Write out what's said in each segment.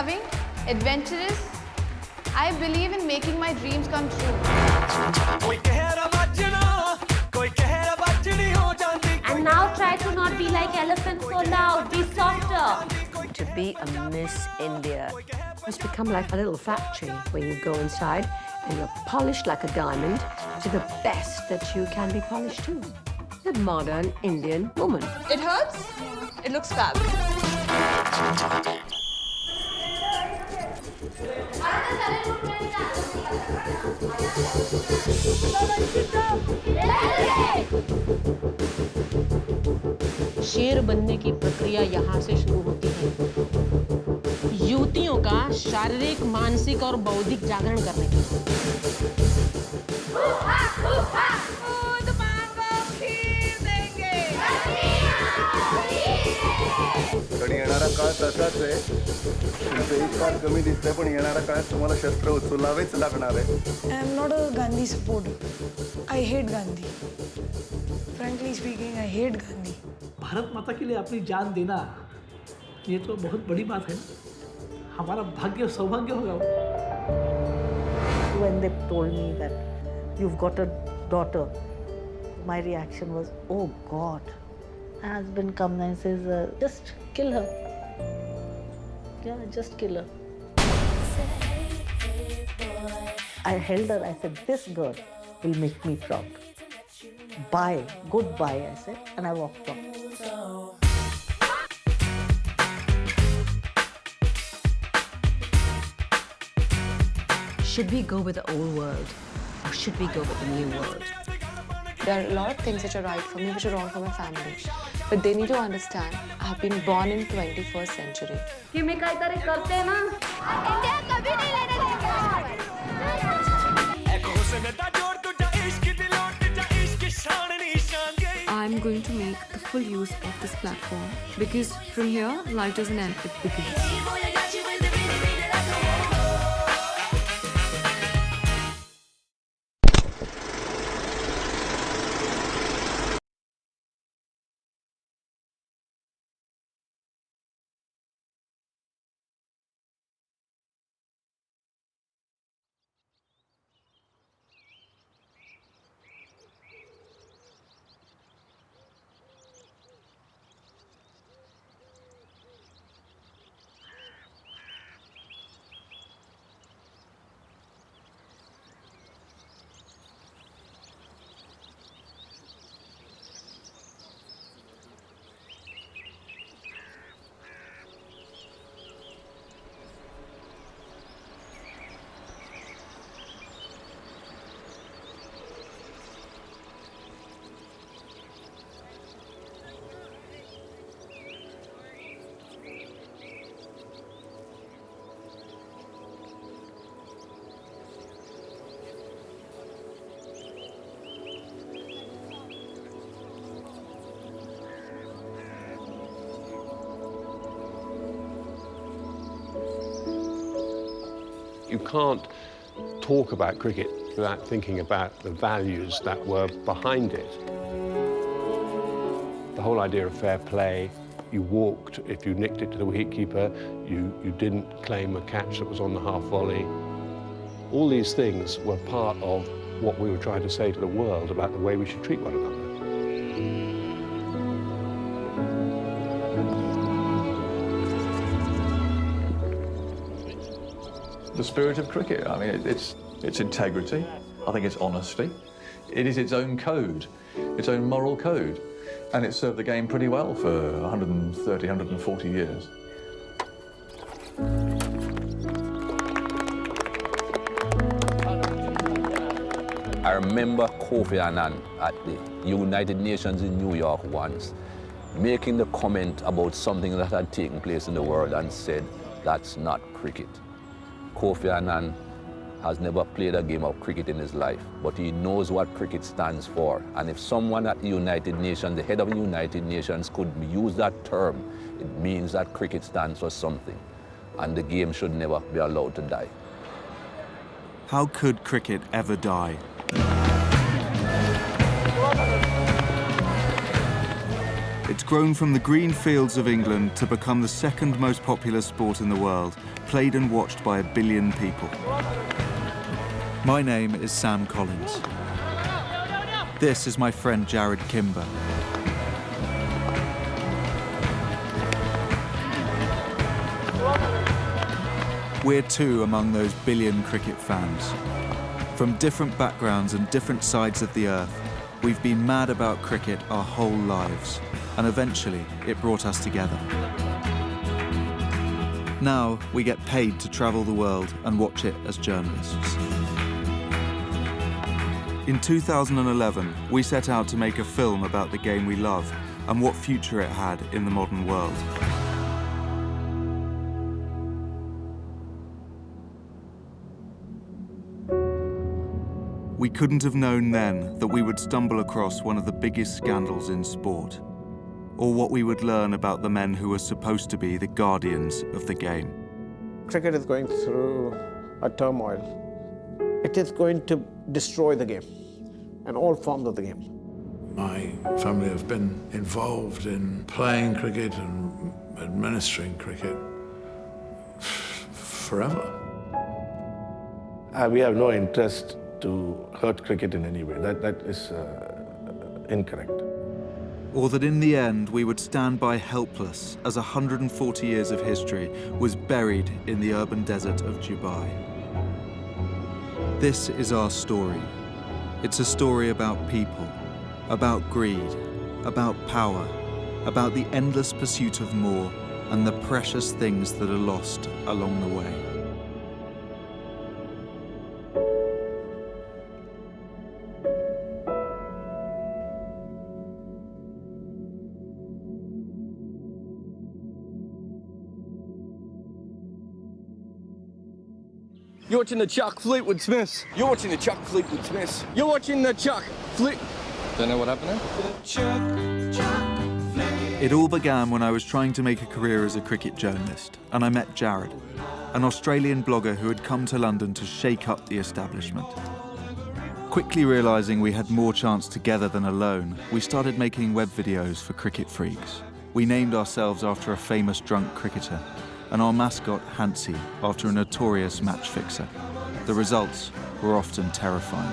fun-loving, adventurous. I believe in making my dreams come true. And now try to not be like elephants so loud, be softer. To be a Miss India must become like a little factory where you go inside and you're polished like a diamond to the best that you can be polished to. The modern Indian woman. It hurts? It looks fab. शेर बनने की प्रक्रिया यहाँ से शुरू होती है युवतियों का शारीरिक, मानसिक और बौद्धिक जागरण करने के लिए। पण येणारा काळ तसाच आहे तुमचंही फार कमी दिसतंय पण येणाऱ्या काळात तुम्हाला शस्त्र उचलावेच लागणार आहे. I am not a Gandhi supporter. I hate Gandhi. Frankly speaking, I hate Gandhi. Bharat माता के लिए अपनी जान देना ये तो बहुत बड़ी बात है ना. हमारा भाग्य सौभाग्य होगा. When they told me that you've got a daughter, my reaction was, oh God. My husband comes and says, just kill her. Yeah, just kill her. I held her, I said, this girl will make me proud. Bye, goodbye, I said, and I walked off. Should we go with the old world or should we go with the new world? There are a lot of things which are right for me, which are wrong for my family. But they need to understand, I've been born in 21st century. कि मैं कई तरह करते हैं ना India कभी नहीं लेने देंगे I'm going to make the full use of this platform because from here, life doesn't end, it begins. You can't talk about cricket without thinking about the values that were behind it. The whole idea of fair play, you walked, if you nicked it to the wicketkeeper, you didn't claim a catch that was on the half volley. All these things were part of what we were trying to say to the world about the way we should treat one another. The spirit of cricket, I mean, it's integrity, I think it's honesty. It is its own code, its own moral code, and it served the game pretty well for 130, 140 years. I remember Kofi Annan at the United Nations in New York once making the comment about something that had taken place in the world and said, that's not cricket. Kofi Annan has never played a game of cricket in his life, but he knows what cricket stands for. And if someone at the United Nations, the head of the United Nations, could use that term, it means that cricket stands for something, and the game should never be allowed to die. How could cricket ever die? It's grown from the green fields of England to become the second most popular sport in the world, played and watched by 1 billion people. My name is Sam Collins. This is my friend Jared Kimber. We're two among those 1 billion cricket fans. From different backgrounds and different sides of the earth, we've been mad about cricket our whole lives, and eventually it brought us together. Now we get paid to travel the world and watch it as journalists. In 2011, we set out to make a film about the game we love and what future it had in the modern world. We couldn't have known then that we would stumble across one of the biggest scandals in sport, or what we would learn about the men who were supposed to be the guardians of the game. Cricket is going through a turmoil. It is going to destroy the game and all forms of the game. My family have been involved in playing cricket and administering cricket forever. We have no interest to hurt cricket in any way. That is incorrect. Or that in the end we would stand by helpless as 140 years of history was buried in the urban desert of Dubai. This is our story. It's a story about people, about greed, about power, about the endless pursuit of more and the precious things that are lost along the way. You're watching the Chuck Fleetwood Smiths. You're watching the Chuck Fleetwood Smiths. You're watching the Chuck Fleet... Don't know what happened there? It all began when I was trying to make a career as a cricket journalist, and I met Jared, an Australian blogger who had come to London to shake up the establishment. Quickly realising we had more chance together than alone, we started making web videos for cricket freaks. We named ourselves after a famous drunk cricketer, and our mascot, Hansi, after a notorious match fixer. The results were often terrifying.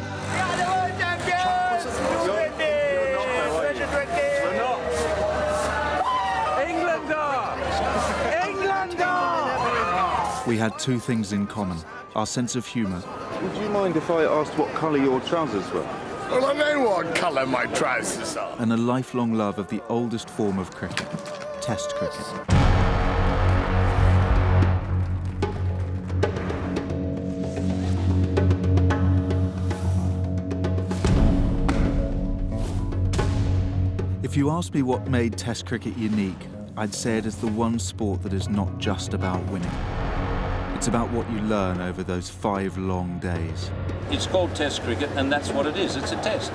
We had two things in common, our sense of humour. Would you mind if I asked what colour your trousers were? Well, I know what colour my trousers are. And a lifelong love of the oldest form of cricket, Test cricket. If you ask me what made Test cricket unique, I'd say it is the one sport that is not just about winning. It's about what you learn over those 5 long days. It's called Test cricket, and that's what it is. It's a test.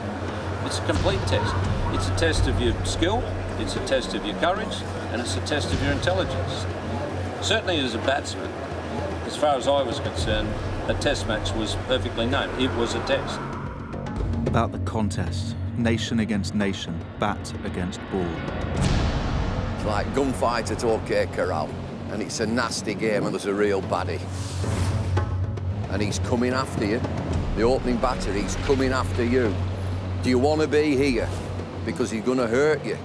It's a complete test. It's a test of your skill, it's a test of your courage, and it's a test of your intelligence. Certainly as a batsman, as far as I was concerned, a test match was perfectly known. It was a test. About the contest, nation against nation, bat against ball. It's like gunfight at OK Corral, and it's a nasty game and there's a real baddie. And he's coming after you. The opening batter, he's coming after you. Do you want to be here? Because he's going to hurt you.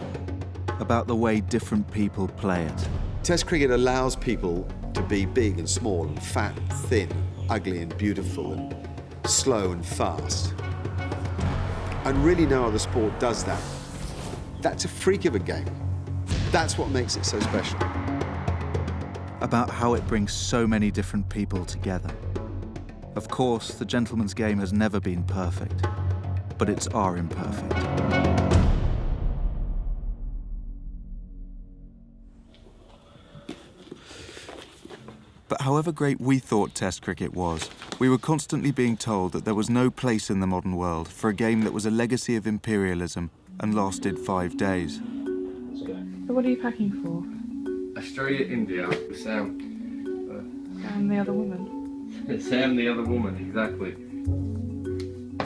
About the way different people play it. Test cricket allows people to be big and small and fat and thin, ugly and beautiful and slow and fast. And really no other sport does that. That's a freak of a game. That's what makes it so special. About how it brings so many different people together. Of course, the gentleman's game has never been perfect, but it's our imperfect. But however great we thought Test cricket was, we were constantly being told that there was no place in the modern world for a game that was a legacy of imperialism and lasted 5 days. So what are you packing for? Australia, India, Sam. Sam, the other woman. Sam, the other woman, exactly.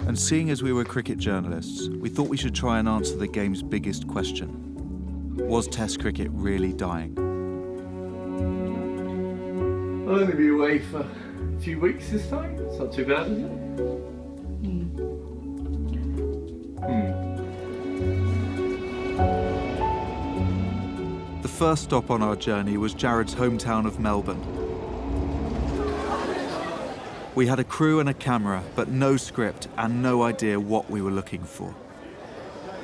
And seeing as we were cricket journalists, we thought we should try and answer the game's biggest question. Was Test cricket really dying? I'll only be away for a few weeks this time. It's not too bad, is it? The first stop on our journey was Jared's hometown of Melbourne. We had a crew and a camera, but no script and no idea what we were looking for.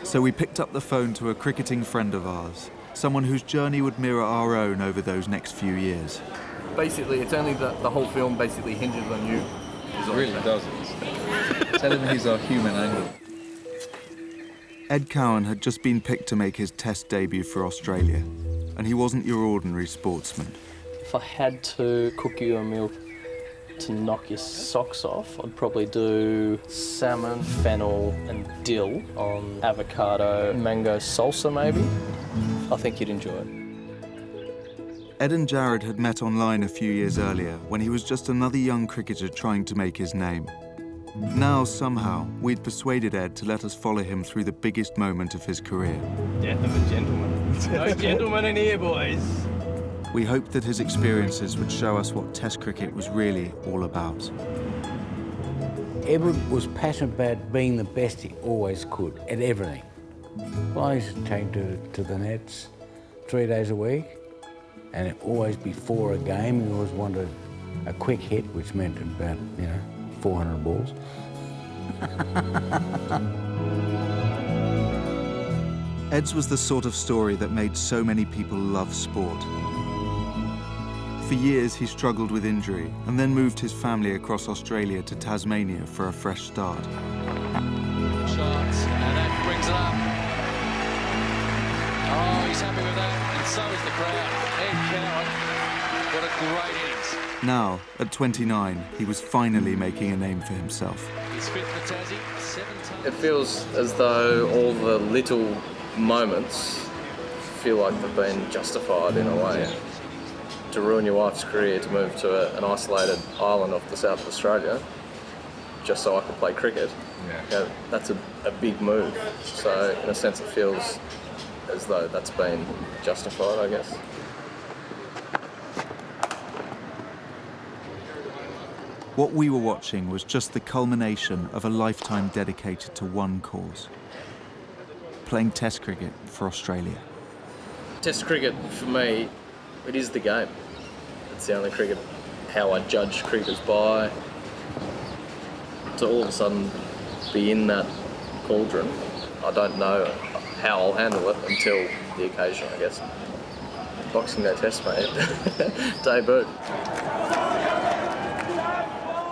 So we picked up the phone to a cricketing friend of ours, someone whose journey would mirror our own over those next few years. Basically, it's only the whole film basically hinges on you. It really doesn't. Tell him he's our human angle. Ed Cowan had just been picked to make his Test debut for Australia, and he wasn't your ordinary sportsman. If I had to cook you a meal to knock your socks off, I'd probably do salmon, fennel and dill on avocado, mango salsa maybe. I think you'd enjoy it. Ed and Jared had met online a few years earlier when he was just another young cricketer trying to make his name. Now, somehow, we'd persuaded Ed to let us follow him through the biggest moment of his career. Death of a gentleman. No gentlemen in here, boys. We hoped that his experiences would show us what Test cricket was really all about. Edward was passionate about being the best he always could at everything. Well, I used to take to the nets 3 days a week, and it always before a game, he always wanted a quick hit, which meant about, 400 balls. Ed's was the sort of story that made so many people love sport. For years, he struggled with injury and then moved his family across Australia to Tasmania for a fresh start. Shots, and that brings it up. Oh, he's happy with that, and so is the crowd. Ed Cowan, what a great innings. Now, at 29, he was finally making a name for himself. He's fit for Tassie, 7 times. It feels as though all the little moments feel like they've been justified in a way. Yeah. To ruin your wife's career, to move to an isolated island off the south of Australia, just so I could play cricket, that's a big move. So in a sense it feels as though that's been justified, I guess. What we were watching was just the culmination of a lifetime dedicated to one cause: playing Test cricket for Australia. Test cricket, for me, it is the game. It's the only cricket, how I judge cricketers by. To all of a sudden be in that cauldron, I don't know how I'll handle it until the occasion, I guess. Boxing Day Test, mate. Debut.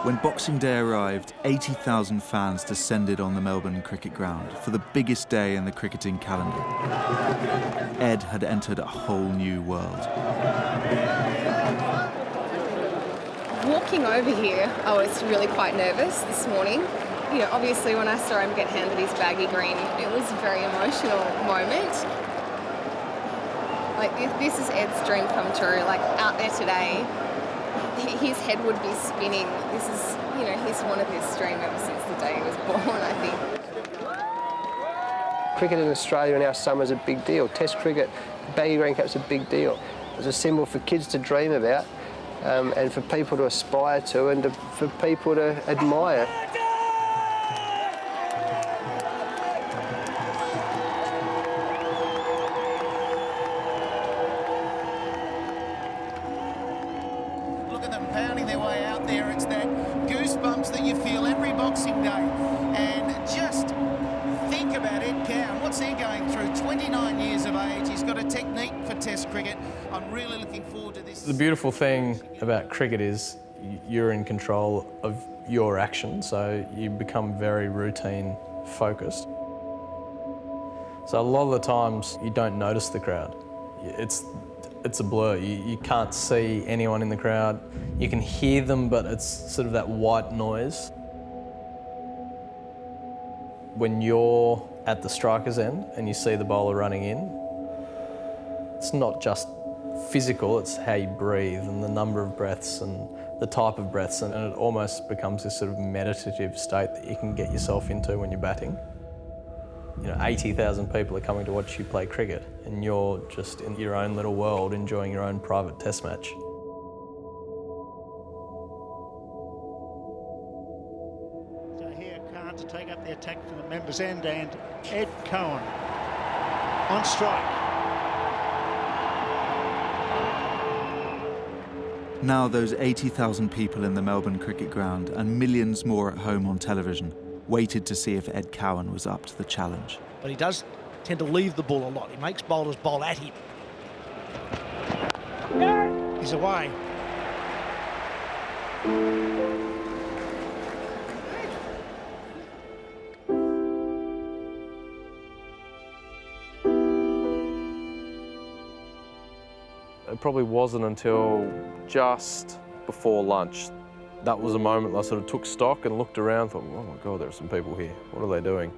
When Boxing Day arrived, 80,000 fans descended on the Melbourne cricket ground for the biggest day in the cricketing calendar. Ed had entered a whole new world. Walking over here, I was really quite nervous this morning. Obviously when I saw him get handed his baggy green, it was a very emotional moment. Like, this is Ed's dream come true. Like, out there today, his head would be spinning. This is, he's wanted this dream ever since the day he was born, I think. Cricket in Australia in our summer is a big deal. Test cricket, baggy green cap's a big deal. It's a symbol for kids to dream about, and for people to aspire to, and for people to admire. Look at them pounding their way out there. It's that goosebumps that you feel every Boxing Day. And just think about Ed Cowan. What's he going through? 29 years of age. He's got a technique for Test cricket. I'm really looking forward to this. The beautiful thing about cricket is you're in control of your action, so you become very routine focused. So a lot of the times you don't notice the crowd. It's a blur. You can't see anyone in the crowd. You can hear them, but it's sort of that white noise. When you're at the striker's end and you see the bowler running in, it's not just physical, it's how you breathe and the number of breaths and the type of breaths, and it almost becomes this sort of meditative state that you can get yourself into when you're batting. 80,000 people are coming to watch you play cricket, and you're just in your own little world enjoying your own private test match. So here, Khan to take up the attack from the members' end, and Ed Cohen on strike. Now those 80,000 people in the Melbourne Cricket Ground and millions more at home on television waited to see if Ed Cowan was up to the challenge. But he does tend to leave the ball a lot. He makes bowlers bowl at him. He's away. It probably wasn't until just before lunch. That was a moment I sort of took stock and looked around, thought, oh my God, there are some people here. What are they doing?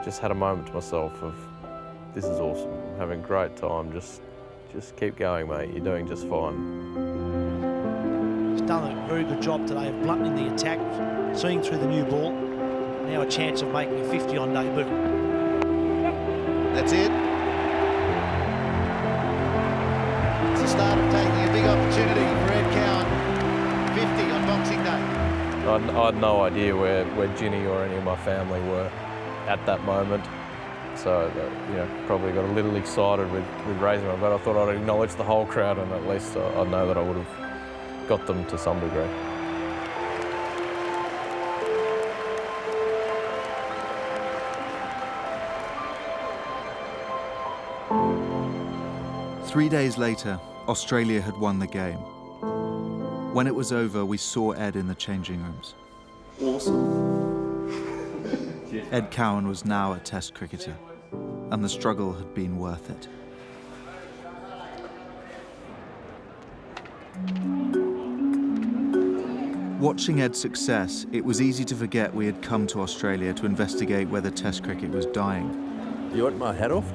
Just had a moment to myself of, this is awesome. I'm having a great time. Just keep going, mate. You're doing just fine. He's done a very good job today of blunting the attack, seeing through the new ball. Now a chance of making a 50 on debut. That's it. It's the start of taking a big opportunity for Ed Cowan. 50 on Boxing Day. I had no idea where Ginny or any of my family were at that moment. So, probably got a little excited with raising my bat. I thought I'd acknowledge the whole crowd, and at least I'd know that I would have got them to some degree. Three days later, Australia had won the game. When it was over, we saw Ed in the changing rooms. Awesome. Ed Cowan was now a Test cricketer, and the struggle had been worth it. Watching Ed's success, it was easy to forget we had come to Australia to investigate whether Test cricket was dying. You want my head off?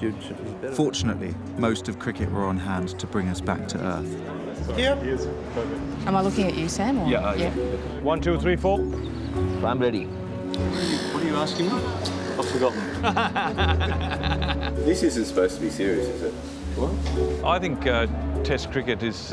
Fortunately, most of cricket were on hand to bring us back to earth. Yeah. Am I looking at you, Sam? Or? Yeah. 1, 2, 3, 4. I'm ready. What are you asking me? I've forgotten. This isn't supposed to be serious, is it? What? I think Test cricket is,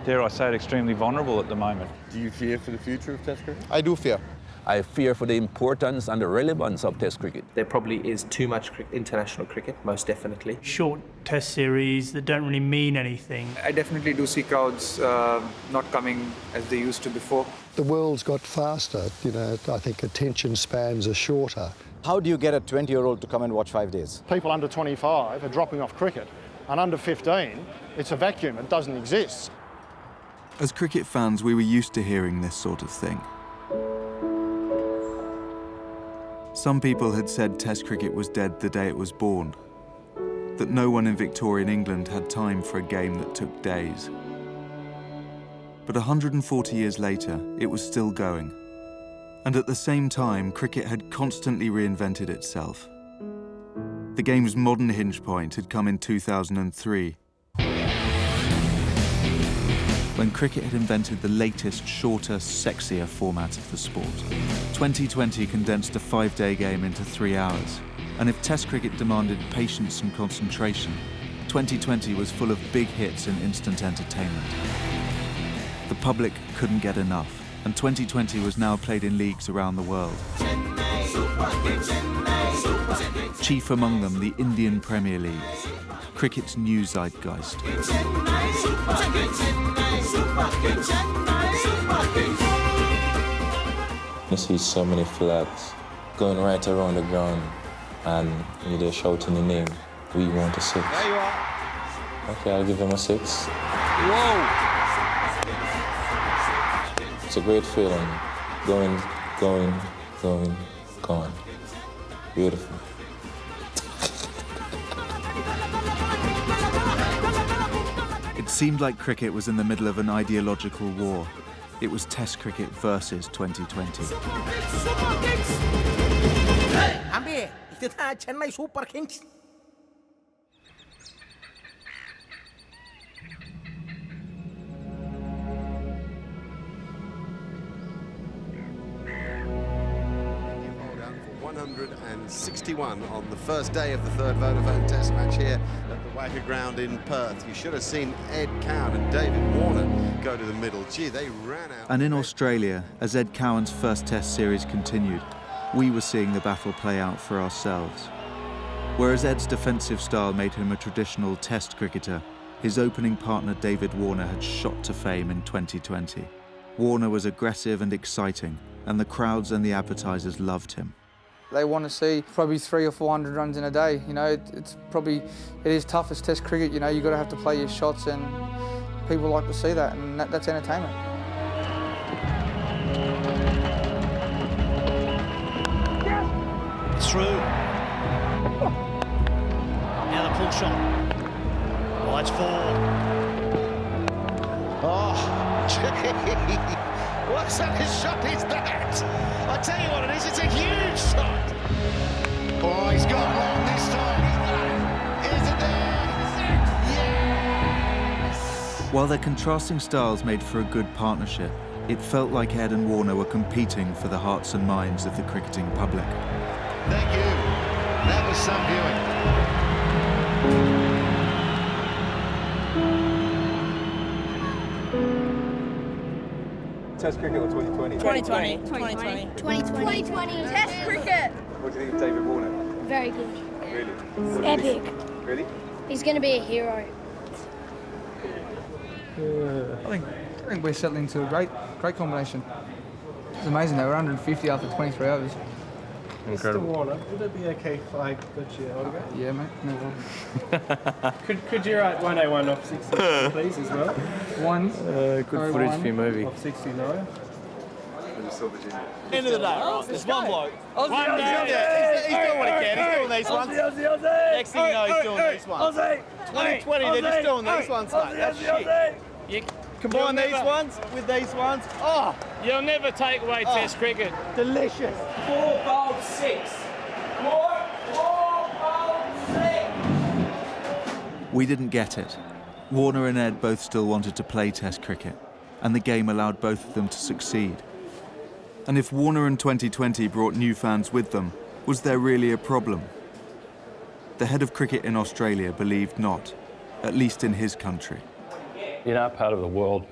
dare I say it, extremely vulnerable at the moment. Do you fear for the future of Test cricket? I do fear. I fear for the importance and the relevance of Test cricket. There probably is too much international cricket, most definitely. Short Test series that don't really mean anything. I definitely do see crowds not coming as they used to before. The world's got faster, I think attention spans are shorter. How do you get a 20-year-old to come and watch 5 days? People under 25 are dropping off cricket, and under 15, it's a vacuum, it doesn't exist. As cricket fans, we were used to hearing this sort of thing. Some people had said Test cricket was dead the day it was born, that no one in Victorian England had time for a game that took days. But 140 years later, it was still going. And at the same time, cricket had constantly reinvented itself. The game's modern hinge point had come in 2003, when cricket had invented the latest, shorter, sexier format of the sport. 2020 condensed a 5-day game into 3 hours. And if Test cricket demanded patience and concentration, 2020 was full of big hits and instant entertainment. The public couldn't get enough, and 2020 was now played in leagues around the world. Chief among them, the Indian Premier League, cricket's new zeitgeist. You see so many flags going right around the ground, and they're shouting the name. We want a 6. There you are. Okay, I'll give them a 6. Whoa! It's a great feeling. Going. Beautiful. It seemed like cricket was in the middle of an ideological war. It was Test cricket versus 2020. Ambi, it's Chennai Super Kings. 161 on the first day of the third Vodafone Test match here at the Wacker Ground in Perth. You should have seen Ed Cowan and David Warner go to the middle. Gee, they ran out. And in Australia, as Ed Cowan's first Test series continued, we were seeing the battle play out for ourselves. Whereas Ed's defensive style made him a traditional Test cricketer, his opening partner David Warner had shot to fame in 2020. Warner was aggressive and exciting, and the crowds and the advertisers loved him. They want to see probably 300 or 400 runs in a day. You know, it is tough as Test cricket. You know, you've got to have to play your shots, and people like to see that, and that's entertainment. It's through. Now the pull shot. Oh, it's 4. Oh, gee. What sort of shot is that? I tell you what it is, it's a huge shot. Oh, he's gone long this time. Is it there? Yes! While their contrasting styles made for a good partnership, it felt like Ed and Warner were competing for the hearts and minds of the cricketing public. Thank you. That was some viewing. Test cricket or 2020? 2020. 2020. 2020. 2020. Test cricket. What do you think of David Warner? Very good. Really? It's epic. Really? He's going to be a hero. I think we're settling into a great combination. It's amazing though, we're 150 after 23 overs. Incredible. Mr. Warner, would it be okay if I got your autograph? Yeah, mate, no problem. Could you write 101 off 69, please, as well? Good footage for your movie. Off 69. End of the day, right? There's one bloke. One Aussie. He's doing what he can. He's doing these ones. Next thing you know, he's doing these ones. 2020, they're just doing these ones, mate. That's shit. You combine these ones with these ones. Oh, you'll never take away Test cricket. Delicious. 4 bowled 6. 4 bowled 6. We didn't get it. Warner and Ed both still wanted to play Test cricket, and the game allowed both of them to succeed. And if Warner and 2020 brought new fans with them, was there really a problem? The head of cricket in Australia believed not, at least in his country. In our part of the world,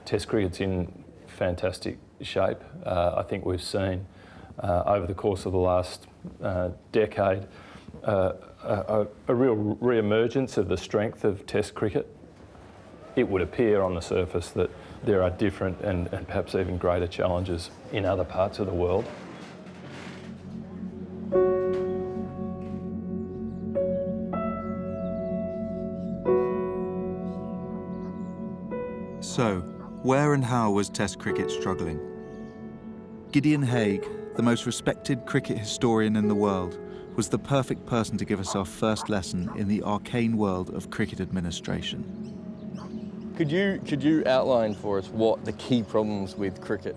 Test cricket's in fantastic shape. I think we've seen over the course of the last decade a real re-emergence of the strength of Test cricket. It would appear on the surface that there are different and perhaps even greater challenges in other parts of the world. So, where and how was Test cricket struggling? Gideon Haigh, the most respected cricket historian in the world, was the perfect person to give us our first lesson in the arcane world of cricket administration. Could you outline for us what the key problems with cricket,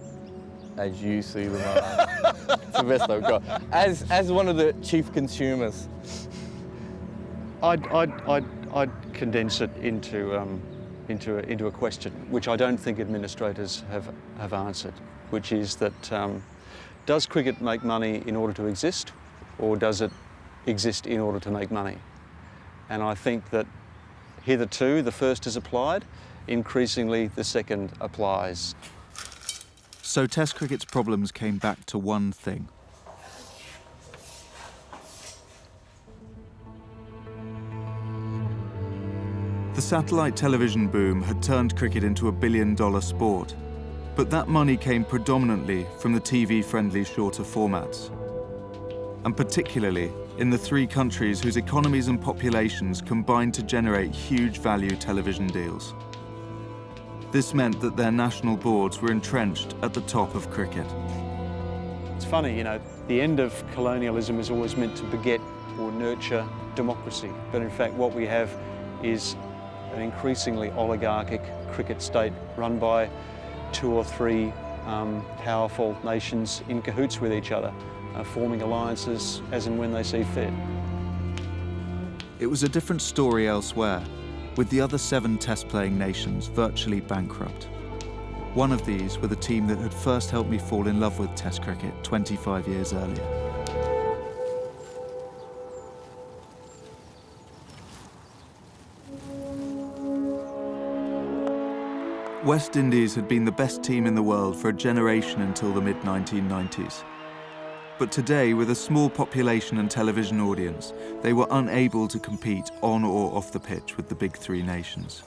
as you see them, are? It's the best I've got. As one of the chief consumers. I'd condense it into a question, which I don't think administrators have answered, which is that does cricket make money in order to exist, or does it exist in order to make money? And I think that hitherto the first is applied, increasingly the second applies. So Test cricket's problems came back to one thing. The satellite television boom had turned cricket into a billion-dollar sport, but that money came predominantly from the TV-friendly shorter formats, and particularly in the 3 countries whose economies and populations combined to generate huge value television deals. This meant that their national boards were entrenched at the top of cricket. It's funny, you know, the end of colonialism is always meant to beget or nurture democracy, but in fact what we have is an increasingly oligarchic cricket state run by 2 or 3 powerful nations in cahoots with each other, forming alliances as and when they see fit. It was a different story elsewhere, with the other 7 Test-playing nations virtually bankrupt. One of these were the team that had first helped me fall in love with Test cricket 25 years earlier. West Indies had been the best team in the world for a generation until the mid-1990s. But today, with a small population and television audience, they were unable to compete on or off the pitch with the big three nations.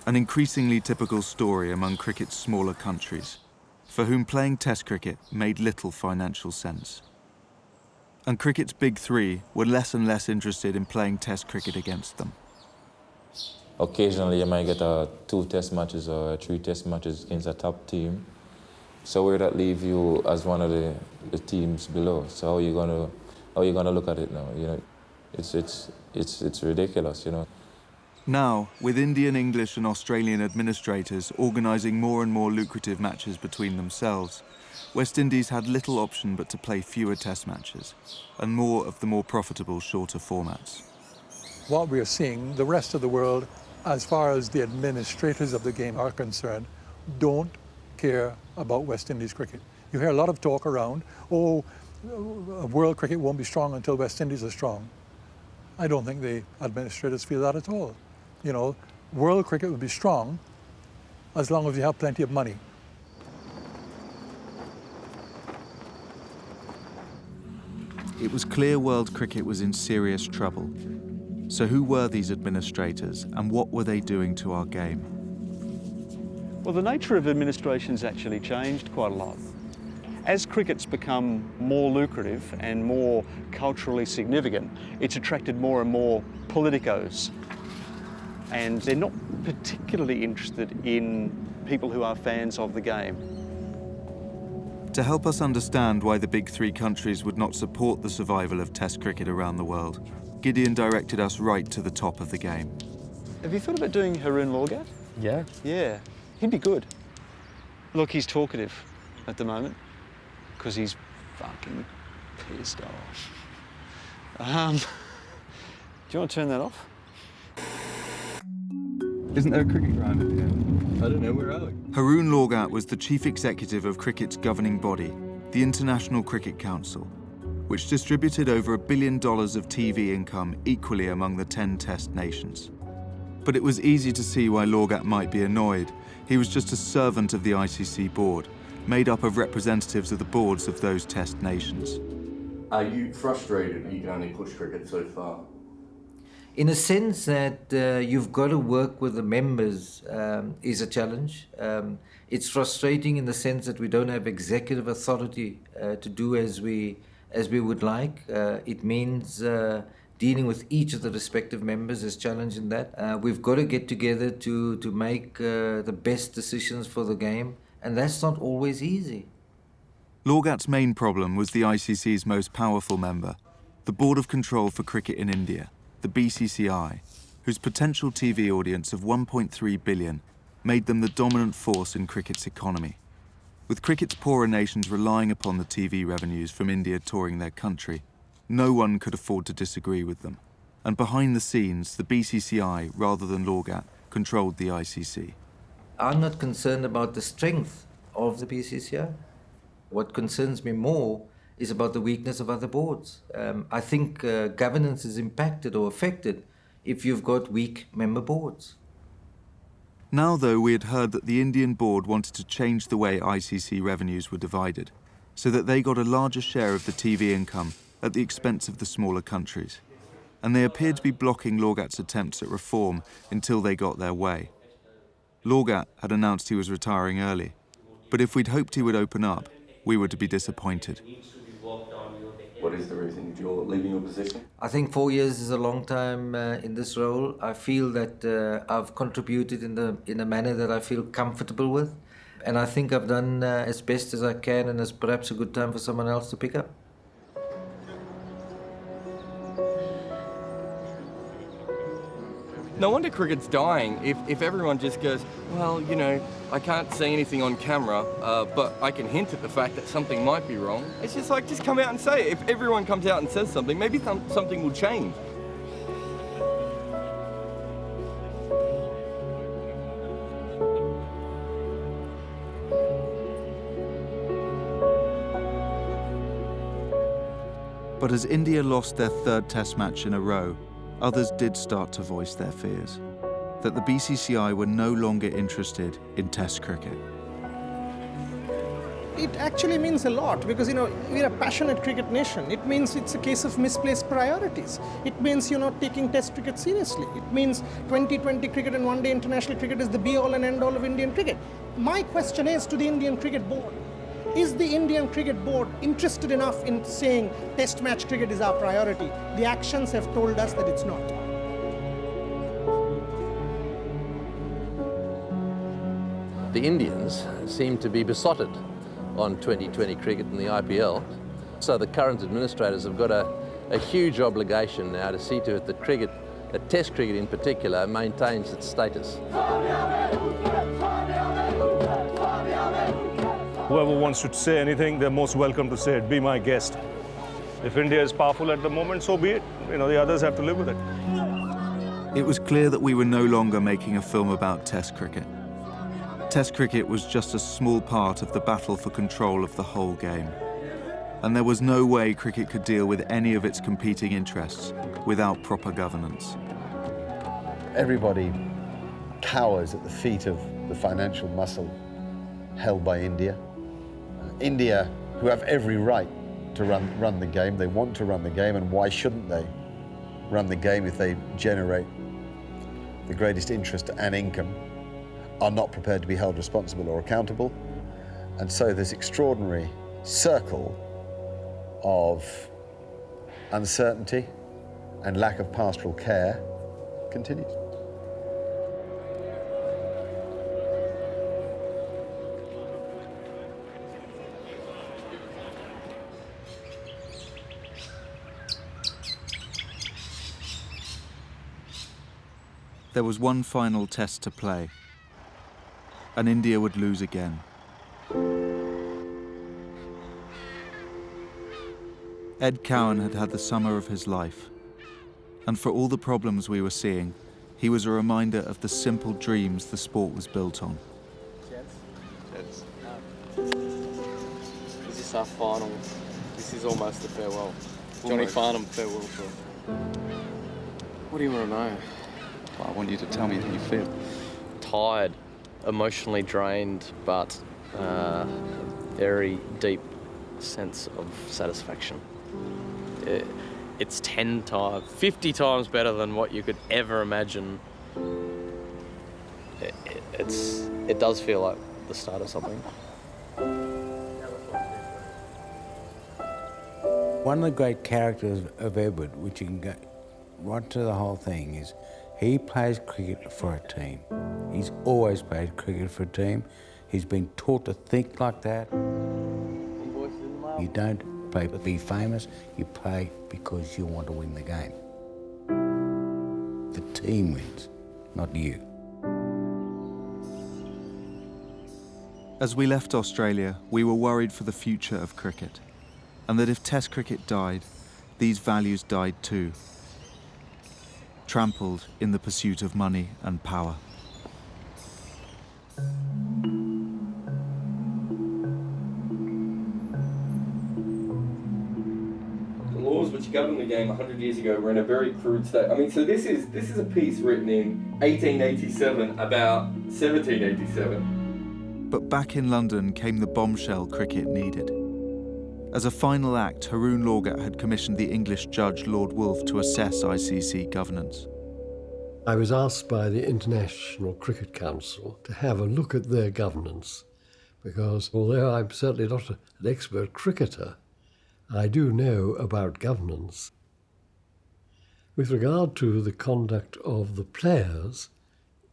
An increasingly typical story among cricket's smaller countries, for whom playing Test cricket made little financial sense. And cricket's big three were less and less interested in playing Test cricket against them. Occasionally you might get 2 test matches or 3 test matches against a top team. So where that leave you as one of the teams below? So how are you gonna look at it now? You know, it's ridiculous, you know. Now, with Indian, English and Australian administrators organising more and more lucrative matches between themselves, West Indies had little option but to play fewer test matches and more of the more profitable shorter formats. What we are seeing, the rest of the world, as far as the administrators of the game are concerned, don't care about West Indies cricket. You hear a lot of talk around, oh, world cricket won't be strong until West Indies are strong. I don't think the administrators feel that at all. You know, world cricket will be strong as long as you have plenty of money. It was clear world cricket was in serious trouble. So who were these administrators and what were they doing to our game? Well, the nature of administration's actually changed quite a lot. As cricket's become more lucrative and more culturally significant, it's attracted more and more politicos. And they're not particularly interested in people who are fans of the game. To help us understand why the big three countries would not support the survival of Test cricket around the world, Gideon directed us right to the top of the game. Have you thought about doing Haroon Lorgat? Yeah. Yeah, he'd be good. Look, he's talkative at the moment because he's fucking pissed off. Do you want to turn that off? Isn't there a cricket ground at the end? I don't know, where are we? Haroon Lorgat was the chief executive of cricket's governing body, the International Cricket Council, which distributed over $1 billion of TV income equally among the 10 Test nations. But it was easy to see why Lorgat might be annoyed. He was just a servant of the ICC board, made up of representatives of the boards of those Test nations. Are you frustrated that you can only push cricket so far? In a sense that you've got to work with the members is a challenge. It's frustrating in the sense that we don't have executive authority to do as we would like. It means dealing with each of the respective members is challenging that. We've got to get together to make the best decisions for the game, and that's not always easy. Lorgat's main problem was the ICC's most powerful member, the Board of Control for Cricket in India, the BCCI, whose potential TV audience of 1.3 billion made them the dominant force in cricket's economy. With cricket's poorer nations relying upon the TV revenues from India touring their country, no one could afford to disagree with them. And behind the scenes, the BCCI, rather than Lorgat, controlled the ICC. I'm not concerned about the strength of the BCCI. What concerns me more is about the weakness of other boards. I think governance is impacted or affected if you've got weak member boards. Now, though, we had heard that the Indian board wanted to change the way ICC revenues were divided, so that they got a larger share of the TV income at the expense of the smaller countries. And they appeared to be blocking Lorgat's attempts at reform until they got their way. Lorgat had announced he was retiring early, but if we'd hoped he would open up, we were to be disappointed. What is the reason you're leaving your position? I think 4 years is a long time in this role. I feel that I've contributed in a manner that I feel comfortable with. And I think I've done as best as I can, and it's perhaps a good time for someone else to pick up. No wonder cricket's dying if everyone just goes, well, you know, I can't see anything on camera, but I can hint at the fact that something might be wrong. It's just like, just come out and say it. If everyone comes out and says something, maybe something will change. But as India lost their third Test match in a row, others did start to voice their fears. that the BCCI were no longer interested in Test cricket. It actually means a lot because, we're a passionate cricket nation. It means it's a case of misplaced priorities. It means you're not taking Test cricket seriously. It means 2020 cricket and one-day international cricket is the be-all and end-all of Indian cricket. My question is to the Indian Cricket Board. Is the Indian Cricket Board interested enough in saying Test match cricket is our priority? The actions have told us that it's not. The Indians seem to be besotted on 2020 cricket in the IPL. So the current administrators have got a huge obligation now to see to it that cricket, Test cricket in particular, maintains its status. Whoever wants to say anything, they're most welcome to say it. Be my guest. If India is powerful at the moment, so be it. The others have to live with it. It was clear that we were no longer making a film about Test cricket. Test cricket was just a small part of the battle for control of the whole game. And there was no way cricket could deal with any of its competing interests without proper governance. Everybody cowers at the feet of the financial muscle held by India. India, who have every right to run the game, they want to run the game, and why shouldn't they run the game if they generate the greatest interest and income, are not prepared to be held responsible or accountable. And so this extraordinary circle of uncertainty and lack of pastoral care continues. There was one final test to play, and India would lose again. Ed Cowan had had the summer of his life, and for all the problems we were seeing, he was a reminder of the simple dreams the sport was built on. Is this our final? This is almost a farewell. Johnny Farnham farewell tour. What do you want to know? Well, I want you to tell me how you feel. Tired, emotionally drained, but a very deep sense of satisfaction. It's 10 times, 50 times better than what you could ever imagine. It does feel like the start of something. One of the great characters of Edward, which you can go right to the whole thing, is he plays cricket for a team. He's always played cricket for a team. He's been taught to think like that. You don't play to be famous, you play because you want to win the game. The team wins, not you. As we left Australia, we were worried for the future of cricket, and that if Test cricket died, these values died too, trampled in the pursuit of money and power. The laws which governed the game 100 years ago were in a very crude state. I mean, so this is a piece written in 1887 about 1787. But back in London came the bombshell cricket needed. As a final act, Haroon Lorgat had commissioned the English judge Lord Wolfe to assess ICC governance. I was asked by the International Cricket Council to have a look at their governance, because although I'm certainly not an expert cricketer, I do know about governance. With regard to the conduct of the players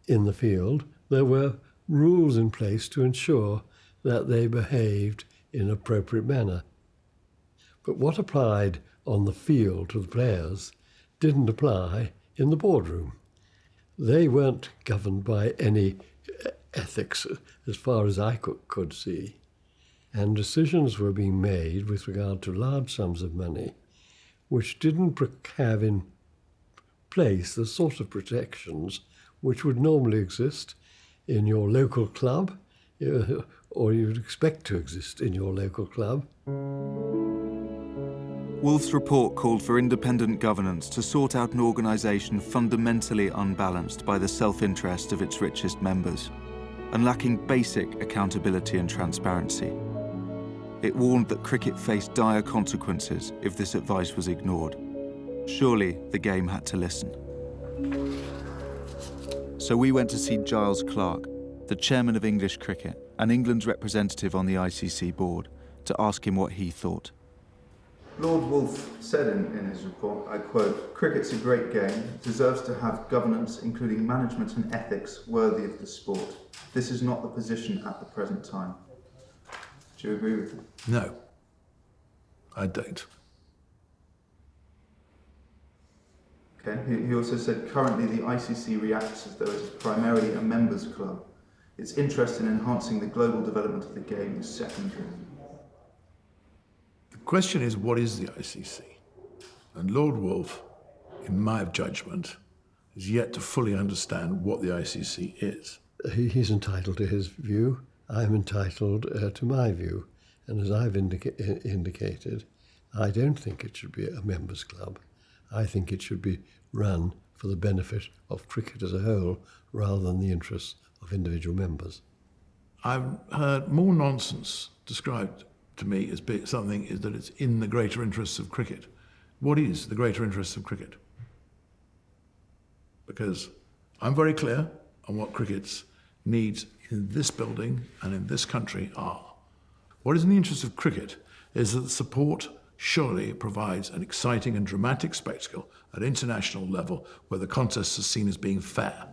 in the field, there were rules in place to ensure that they behaved in an appropriate manner. But what applied on the field to the players didn't apply in the boardroom. They weren't governed by any ethics as far as I could see. And decisions were being made with regard to large sums of money which didn't have in place the sort of protections which would normally exist in your local club, or you'd expect to exist in your local club. Wolf's report called for independent governance to sort out an organisation fundamentally unbalanced by the self-interest of its richest members and lacking basic accountability and transparency. It warned that cricket faced dire consequences if this advice was ignored. Surely the game had to listen. So we went to see Giles Clarke, the chairman of English cricket and England's representative on the ICC board, to ask him what he thought. Lord Wolf said in his report, I quote, "Cricket's a great game. It deserves to have governance, including management and ethics, worthy of the sport. This is not the position at the present time." Do you agree with him? No, I don't. Okay. He also said, currently the ICC reacts as though it is primarily a members' club. Its interest in enhancing the global development of the game is secondary. The question is, what is the ICC? And Lord Wolf, in my judgment, is yet to fully understand what the ICC is. He's entitled to his view. I'm entitled to my view. And as I've indicated, I don't think it should be a members' club. I think it should be run for the benefit of cricket as a whole, rather than the interests of individual members. I've heard more nonsense described to me as being something is that it's in the greater interests of cricket. What is the greater interests of cricket? Because I'm very clear on what cricket's needs in this building and in this country are. What is in the interest of cricket is that the support surely provides an exciting and dramatic spectacle at international level where the contests are seen as being fair.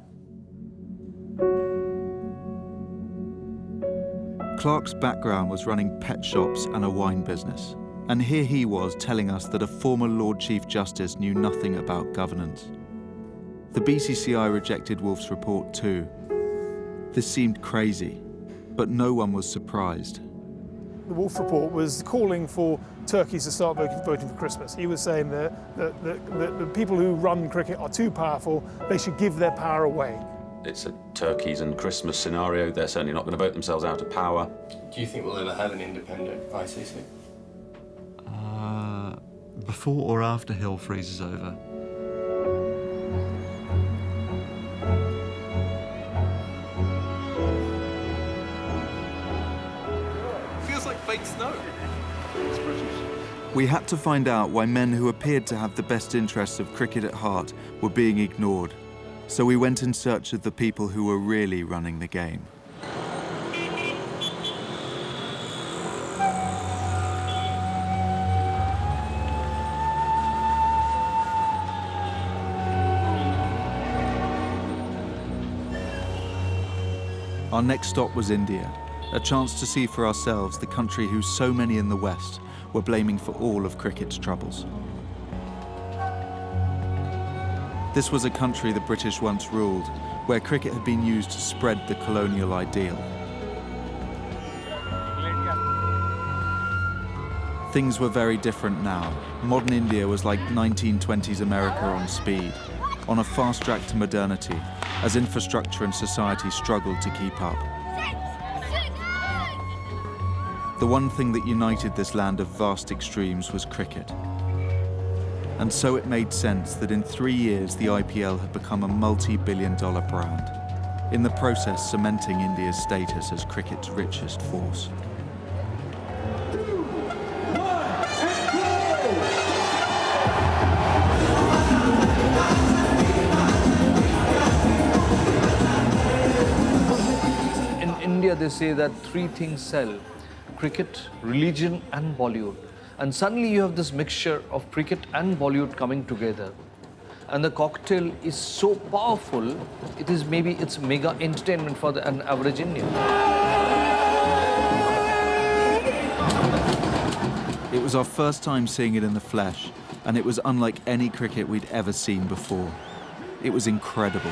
Clarke's background was running pet shops and a wine business. And here he was telling us that a former Lord Chief Justice knew nothing about governance. The BCCI rejected Wolf's report too. This seemed crazy, but no one was surprised. The Wolf report was calling for turkeys to start voting for Christmas. He was saying that the people who run cricket are too powerful, they should give their power away. It's a turkeys and Christmas scenario. They're certainly not going to vote themselves out of power. Do you think we'll ever have an independent ICC? Before or after hell freezes over? Feels like fake snow. It's British. We had to find out why men who appeared to have the best interests of cricket at heart were being ignored. So we went in search of the people who were really running the game. Our next stop was India, a chance to see for ourselves the country who so many in the West were blaming for all of cricket's troubles. This was a country the British once ruled, where cricket had been used to spread the colonial ideal. Things were very different now. Modern India was like 1920s America on speed, on a fast track to modernity, as infrastructure and society struggled to keep up. The one thing that united this land of vast extremes was cricket. And so it made sense that in 3 years the IPL had become a multi-billion-dollar brand, in the process cementing India's status as cricket's richest force. In India, they say that 3 things sell: cricket, religion, and Bollywood. And suddenly you have this mixture of cricket and Bollywood coming together. And the cocktail is so powerful, it's mega entertainment for an average Indian. It was our first time seeing it in the flesh, and it was unlike any cricket we'd ever seen before. It was incredible.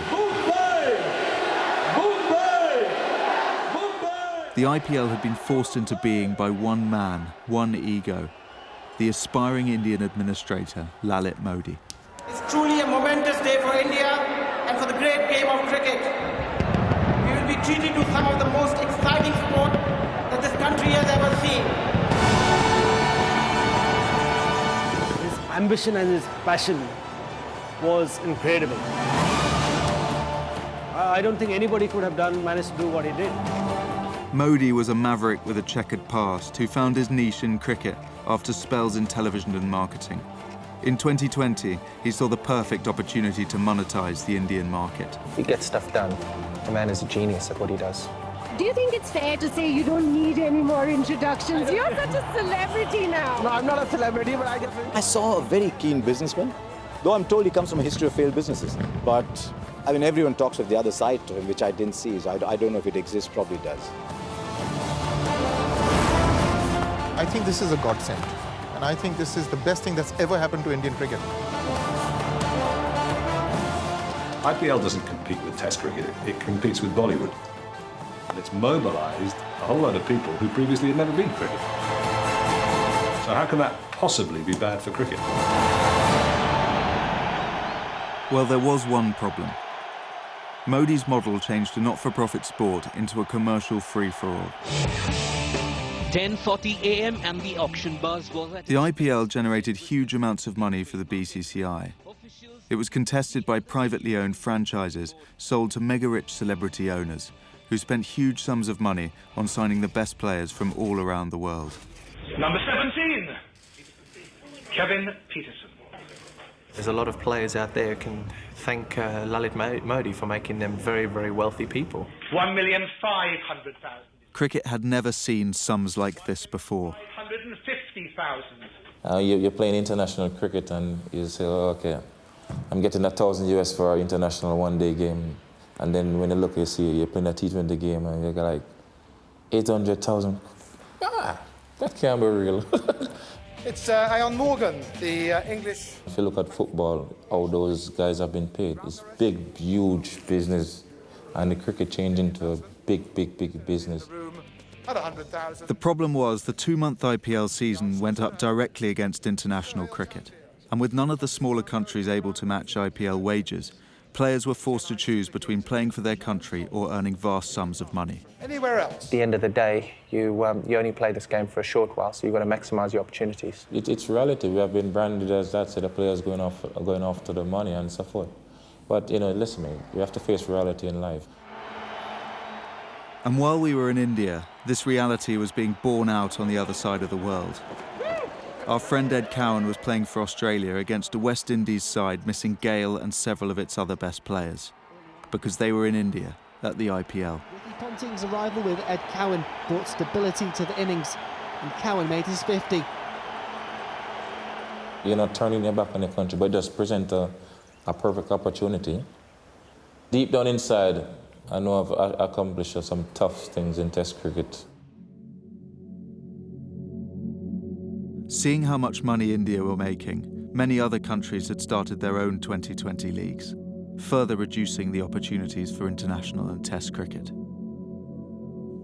The IPL had been forced into being by one man, one ego, the aspiring Indian administrator, Lalit Modi. It's truly a momentous day for India and for the great game of cricket. We will be treated to some of the most exciting sport that this country has ever seen. ambition and his passion was incredible. I don't think anybody could have managed to do what he did. Modi was a maverick with a checkered past who found his niche in cricket after spells in television and marketing. In 2020, he saw the perfect opportunity to monetize the Indian market. He gets stuff done. The man is a genius at what he does. Do you think it's fair to say you don't need any more introductions? You're such a celebrity now. No, I'm not a celebrity, but I saw a very keen businessman, though I'm told he comes from a history of failed businesses. But, I mean, everyone talks of the other side to him, which I didn't see. So I don't know if it exists, probably does. I think this is a godsend. And I think this is the best thing that's ever happened to Indian cricket. IPL doesn't compete with Test cricket, it competes with Bollywood. And it's mobilised a whole lot of people who previously had never been to cricket. So how can that possibly be bad for cricket? Well, there was one problem. Modi's model changed a not-for-profit sport into a commercial free-for-all. 10:40 a.m. and the auction buzz was at... The IPL generated huge amounts of money for the BCCI. It was contested by privately owned franchises sold to mega-rich celebrity owners who spent huge sums of money on signing the best players from all around the world. Number 17, Kevin Peterson. There's a lot of players out there who can thank Lalit Modi for making them very, very wealthy people. 1,500,000. Cricket had never seen sums like this before. 150,000. You're playing international cricket and you say, oh, okay, I'm getting $1,000 US for our international one-day game. And then when you look, you see you're playing a T20 game and you're like, 800,000. Ah, that can't be real. It's Ian Morgan, the English. If you look at football, how those guys have been paid, it's big, huge business. And the cricket changed into a big, big, big business. At 100,000. The problem was the 2-month IPL season went up directly against international cricket. And with none of the smaller countries able to match IPL wages, players were forced to choose between playing for their country or earning vast sums of money. Anywhere else? At the end of the day, you only play this game for a short while, so you've got to maximise your opportunities. It's reality. We have been branded as that, so the players going after the money and so forth. But, listen, mate, you have to face reality in life. And while we were in India, this reality was being borne out on the other side of the world. Our friend Ed Cowan was playing for Australia against a West Indies side missing Gale and several of its other best players, because they were in India at the IPL. Ricky Ponting's arrival with Ed Cowan brought stability to the innings, and Cowan made his 50. You're not turning your back on your country, but just present a perfect opportunity. Deep down inside, I know I've accomplished some tough things in Test cricket. Seeing how much money India were making, many other countries had started their own 2020 leagues, further reducing the opportunities for international and Test cricket.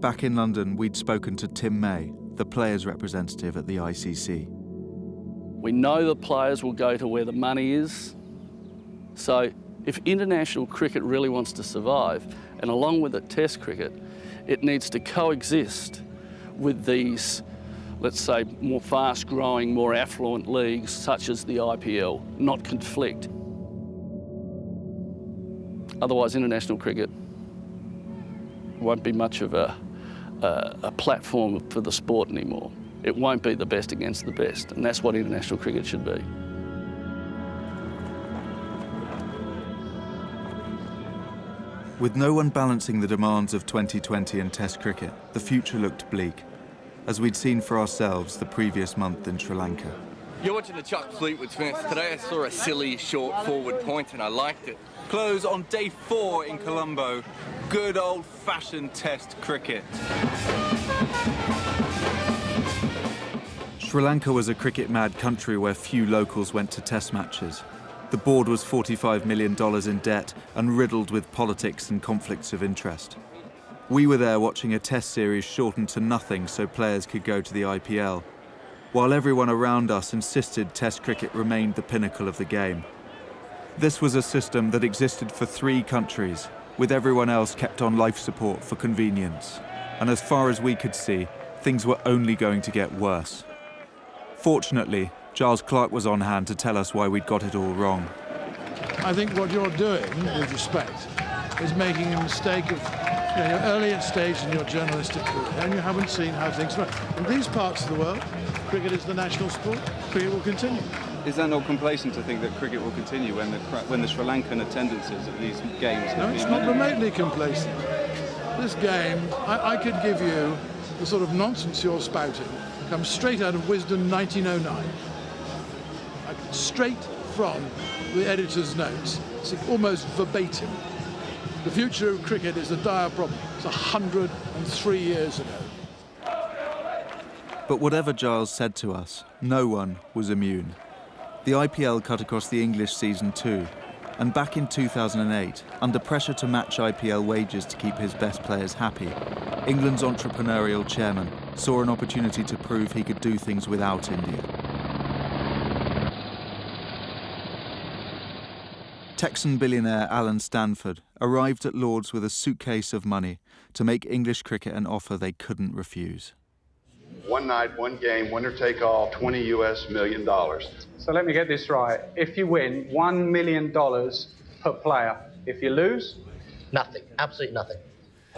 Back in London, we'd spoken to Tim May, the players' representative at the ICC. We know the players will go to where the money is. So if international cricket really wants to survive, and along with the Test cricket, it needs to coexist with these, let's say, more fast-growing, more affluent leagues such as the IPL, not conflict. Otherwise, international cricket won't be much of a platform for the sport anymore. It won't be the best against the best, and that's what international cricket should be. With no one balancing the demands of 2020 and Test cricket, the future looked bleak, as we'd seen for ourselves the previous month in Sri Lanka. You're watching the Chuck Fleetwood fence. Today I saw a silly short forward point and I liked it. Close on day 4 in Colombo. Good old-fashioned Test cricket. Sri Lanka was a cricket-mad country where few locals went to Test matches. The board was $45 million in debt and riddled with politics and conflicts of interest. We were there watching a Test series shortened to nothing so players could go to the IPL, while everyone around us insisted Test cricket remained the pinnacle of the game. This was a system that existed for 3 countries, with everyone else kept on life support for convenience. And as far as we could see, things were only going to get worse. Fortunately, Giles Clarke was on hand to tell us why we'd got it all wrong. I think what you're doing, with respect, is making a mistake of you're early at stage in your journalistic career and you haven't seen how things work. In these parts of the world, cricket is the national sport. Cricket will continue. Is that not complacent to think that cricket will continue when the Sri Lankan attendances at these games? No, it's not remotely complacent. This game, I could give you the sort of nonsense you're spouting comes straight out of Wisden 1909. Straight from the editor's notes. It's almost verbatim. The future of cricket is a dire problem. It's 103 years ago. But whatever Giles said to us, no one was immune. The IPL cut across the English season too, and back in 2008, under pressure to match IPL wages to keep his best players happy, England's entrepreneurial chairman saw an opportunity to prove he could do things without India. Texan billionaire Alan Stanford arrived at Lord's with a suitcase of money to make English cricket an offer they couldn't refuse. One night, one game, winner take all, $20 million. So let me get this right. If you win, $1 million per player. If you lose? Nothing, absolutely nothing.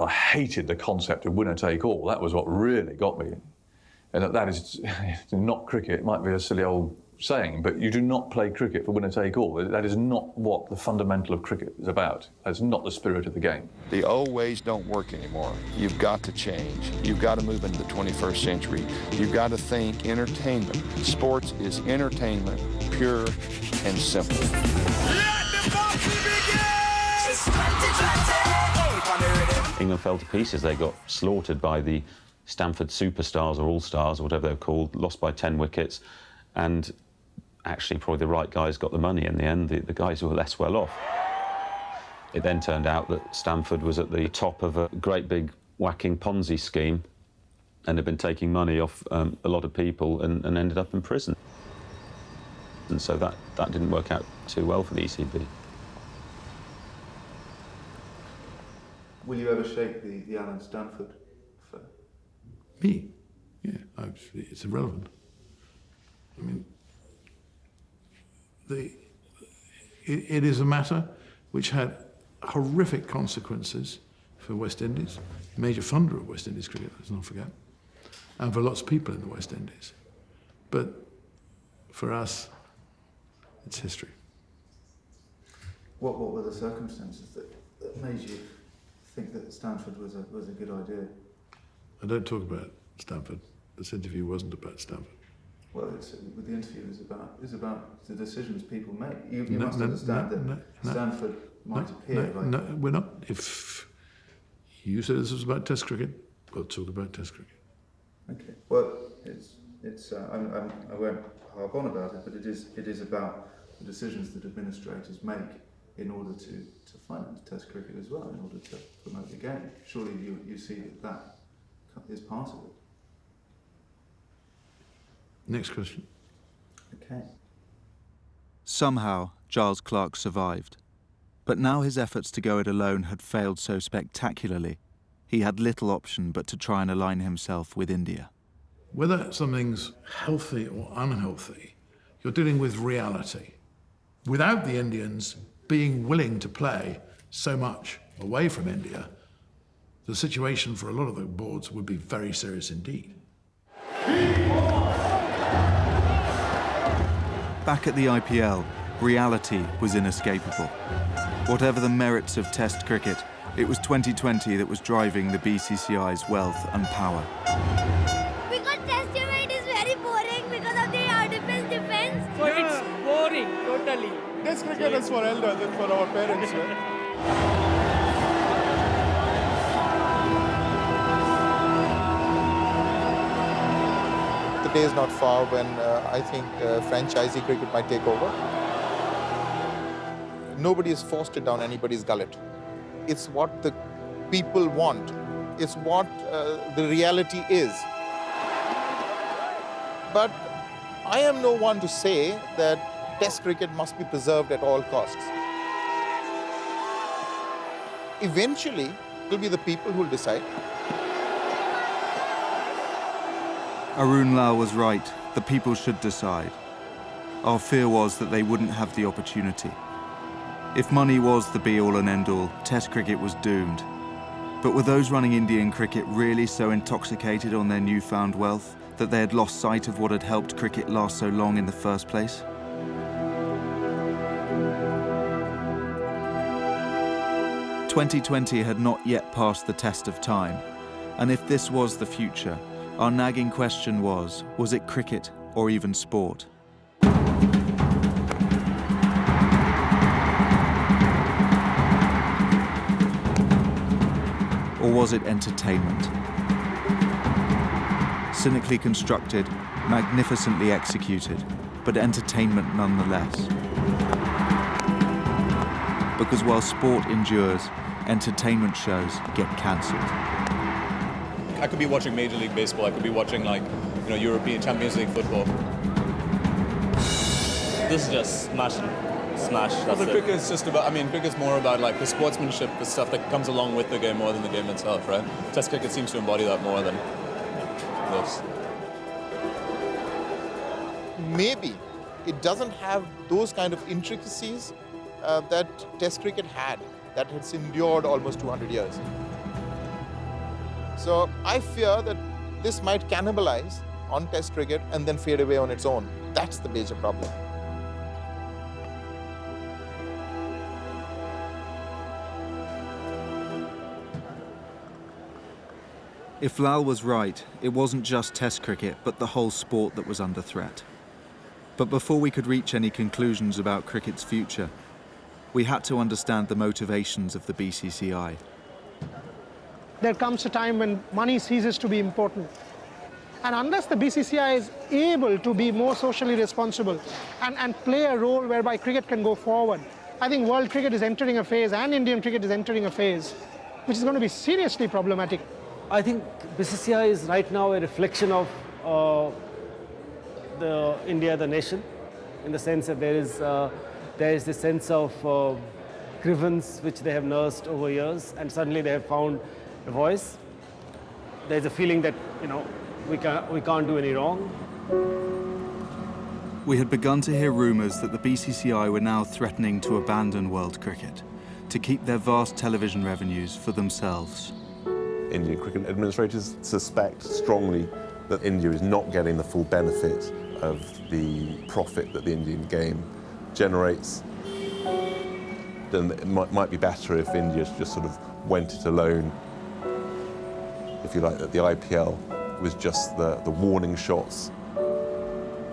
I hated the concept of winner take all. That was what really got me. And that is not cricket. It might be a silly old saying, but you do not play cricket for winner take all. That is not what the fundamental of cricket is about. That's not the spirit of the game. The old ways don't work anymore. You've got to change. You've got to move into the 21st century. You've got to think entertainment. Sports is entertainment, pure and simple. England fell to pieces. They got slaughtered by the Stanford Superstars or All-Stars or whatever they were called, lost by 10 wickets. And actually probably the right guys got the money in the end, the guys who were less well off. It then turned out that Stanford was at the top of a great big whacking Ponzi scheme and had been taking money off a lot of people and ended up in prison. And so that didn't work out too well for the ECB. Will you ever shake the Alan Stanford affair? Me? Yeah, it's irrelevant. I mean, it is a matter which had horrific consequences for West Indies, major funder of West Indies cricket, let's not forget, and for lots of people in the West Indies. But for us, it's history. What were the circumstances that made you think that Stanford was a good idea? I don't talk about Stanford. This interview wasn't about Stanford. Well, the interview is about the decisions people make. You must understand that Stanford might appear like... No, we're not. If you said this was about Test cricket, we'll talk about Test cricket. Okay. Well, I won't harp on about it, but it is about the decisions that administrators make in order to finance Test cricket as well, in order to promote the game. Surely you see that is part of it. Next question. Okay. Somehow, Giles Clarke survived. But now his efforts to go it alone had failed so spectacularly, he had little option but to try and align himself with India. Whether something's healthy or unhealthy, you're dealing with reality. Without the Indians being willing to play so much away from India, the situation for a lot of the boards would be very serious indeed. Back at the IPL, reality was inescapable. Whatever the merits of Test cricket, it was 2020 that was driving the BCCI's wealth and power. Because Test cricket is very boring because of the defense. So it's boring, totally. Test cricket is for elders and for our parents. The day is not far when I think franchisee cricket might take over. Nobody is forced it down anybody's gullet. It's what the people want. It's what the reality is. But I am no one to say that Test cricket must be preserved at all costs. Eventually, it will be the people who will decide. Arun Lal was right. The people should decide. our fear was that they wouldn't have the opportunity. If money was the be-all and end-all, Test cricket was doomed. But were those running Indian cricket really so intoxicated on their newfound wealth that they had lost sight of what had helped cricket last so long in the first place? "2020 had not yet passed the test of time, and if this was the future, our nagging question was it cricket or even sport? Or was it entertainment? Cynically constructed, magnificently executed, but entertainment nonetheless. Because while sport endures, entertainment shows get cancelled. I could be watching Major League Baseball, I could be watching European Champions League football. This is just smash. Well, the cricket's just about, cricket's more about like the sportsmanship, the stuff that comes along with the game more than the game itself, right? Test cricket seems to embody that more than this. Maybe it doesn't have those kind of intricacies that Test cricket had, that has endured almost 200 years. So I fear that this might cannibalize on Test cricket and then fade away on its own. That's the major problem. If Lal was right, it wasn't just Test cricket, but the whole sport that was under threat. But before we could reach any conclusions about cricket's future, we had to understand the motivations of the BCCI. There comes a time when money ceases to be important. And unless the BCCI is able to be more socially responsible and play a role whereby cricket can go forward, I think world cricket is entering a phase, and Indian cricket is entering a phase, which is going to be seriously problematic. I think BCCI is right now a reflection of India, the nation, in the sense that there is this sense of grievance which they have nursed over years, and suddenly they have found a voice. There's a feeling that we can't do any wrong. We had begun to hear rumours that the BCCI were now threatening to abandon world cricket, to keep their vast television revenues for themselves. Indian cricket administrators suspect strongly that India is not getting the full benefit of the profit that the Indian game generates. Then it might be better if India just sort of went it alone. If you like, that the IPL was just the warning shots.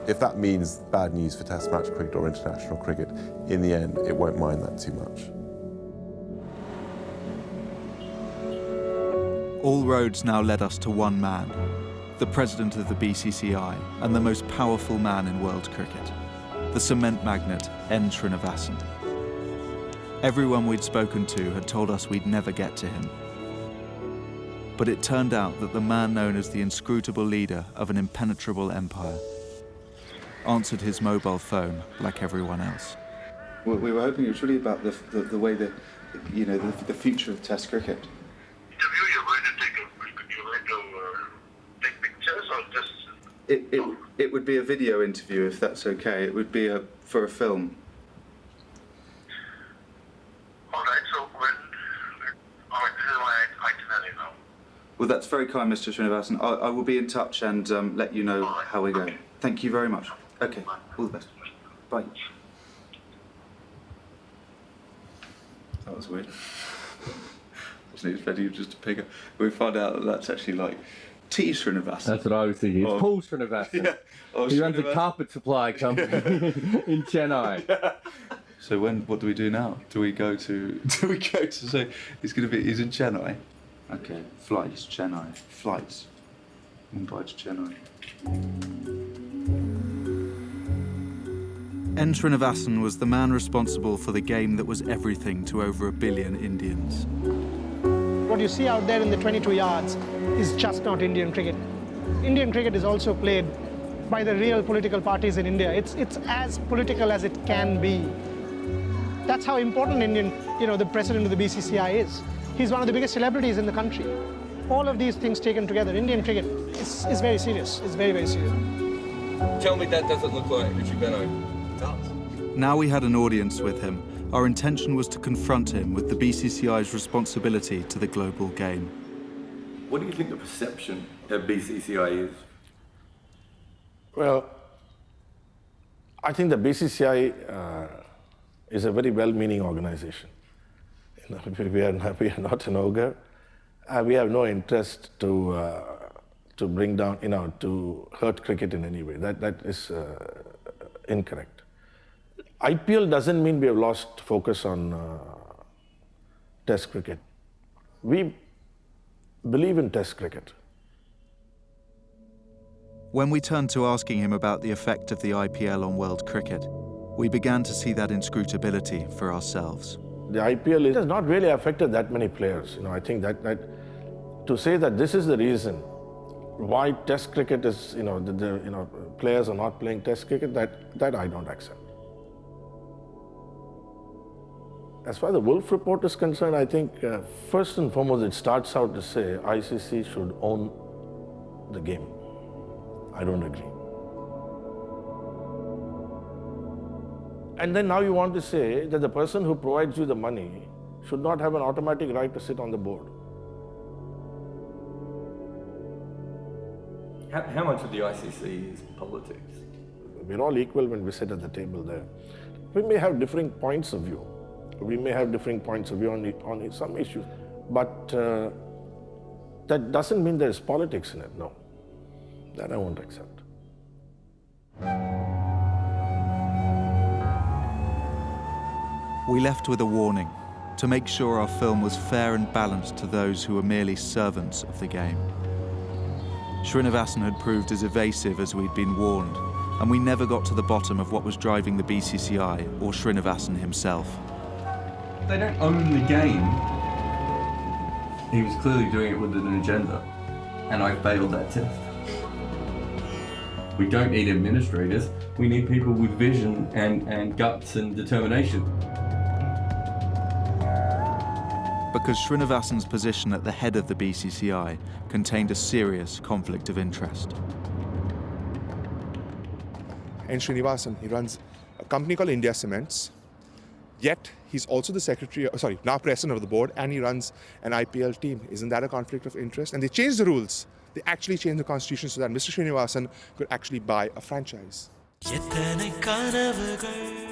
If that means bad news for Test match cricket or international cricket, in the end, it won't mind that too much. All roads now led us to one man, the president of the BCCI and the most powerful man in world cricket, the cement magnate N. Srinivasan. Everyone we'd spoken to had told us we'd never get to him. But it turned out that the man known as the inscrutable leader of an impenetrable empire answered his mobile phone like everyone else. We were hoping it was really about the way that, the future of Test cricket. It would be a video interview, if that's okay. It would be for a film. All right, so when... this is my itinerary now. Well, that's very kind, Mr. Srinivasan. I will be in touch and let you know how we're going. Thank you very much. Okay, all the best. Bye. That was weird. Wasn't expecting you just to pick up. We found out that that's actually like T. Srinivasan. That's what I was thinking. It's Paul Srinivasan. Yeah. He runs a carpet supply company in Chennai. Yeah. So what do we do now? Do we go to say he's in Chennai? Okay, flights, Chennai. Flights. Mumbai to Chennai. N. Srinivasan was the man responsible for the game that was everything to over 1 billion Indians. What you see out there in the 22 yards is just not Indian cricket. Indian cricket is also played by the real political parties in India. It's as political as it can be. That's how important the president of the BCCI is. He's one of the biggest celebrities in the country. All of these things taken together, Indian cricket is very serious. It's very, very serious. Tell me that doesn't look like Richie Benaud. Now we had an audience with him, our intention was to confront him with the BCCI's responsibility to the global game. What do you think the perception of BCCI is? Well, I think the BCCI is a very well-meaning organization. You know, we are not an ogre. We have no interest to bring down, to hurt cricket in any way. That is incorrect. IPL doesn't mean we have lost focus on Test cricket. We believe in Test cricket. When we turned to asking him about the effect of the IPL on world cricket, we began to see that inscrutability for ourselves. The IPL has not really affected that many players. I think that to say that this is the reason why Test cricket is, players are not playing Test cricket, that I don't accept. As far as the Wolf report is concerned, I think first and foremost it starts out to say ICC should own the game. I don't agree. And then now you want to say that the person who provides you the money should not have an automatic right to sit on the board. How much of the ICC is politics? We're all equal when we sit at the table there. We may have differing points of view. We may have differing points of view on some issues, but that doesn't mean there's politics in it, no. That I won't accept. We left with a warning to make sure our film was fair and balanced to those who were merely servants of the game. Srinivasan had proved as evasive as we'd been warned, and we never got to the bottom of what was driving the BCCI or Srinivasan himself. They don't own the game. He was clearly doing it with an agenda, and I failed that test. We don't need administrators, we need people with vision and guts and determination. Because Srinivasan's position at the head of the BCCI contained a serious conflict of interest. And Srinivasan, he runs a company called India Cements, yet he's also the now president of the board, and he runs an IPL team. Isn't that a conflict of interest? And they changed the rules. They actually changed the constitution so that Mr. Srinivasan could actually buy a franchise.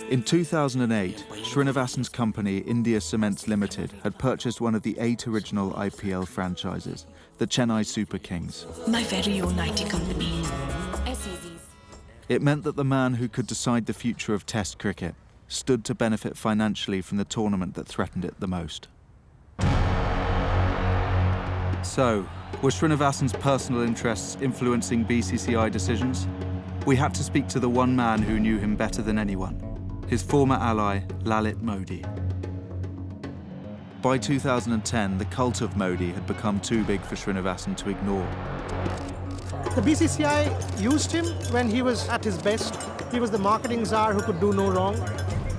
In 2008, Srinivasan's company, India Cements Limited, had purchased one of the 8 original IPL franchises, the Chennai Super Kings. My very own IT company. It meant that the man who could decide the future of Test cricket stood to benefit financially from the tournament that threatened it the most. So, were Srinivasan's personal interests influencing BCCI decisions? We had to speak to the one man who knew him better than anyone, his former ally, Lalit Modi. By 2010, the cult of Modi had become too big for Srinivasan to ignore. The BCCI used him when he was at his best. He was the marketing czar who could do no wrong.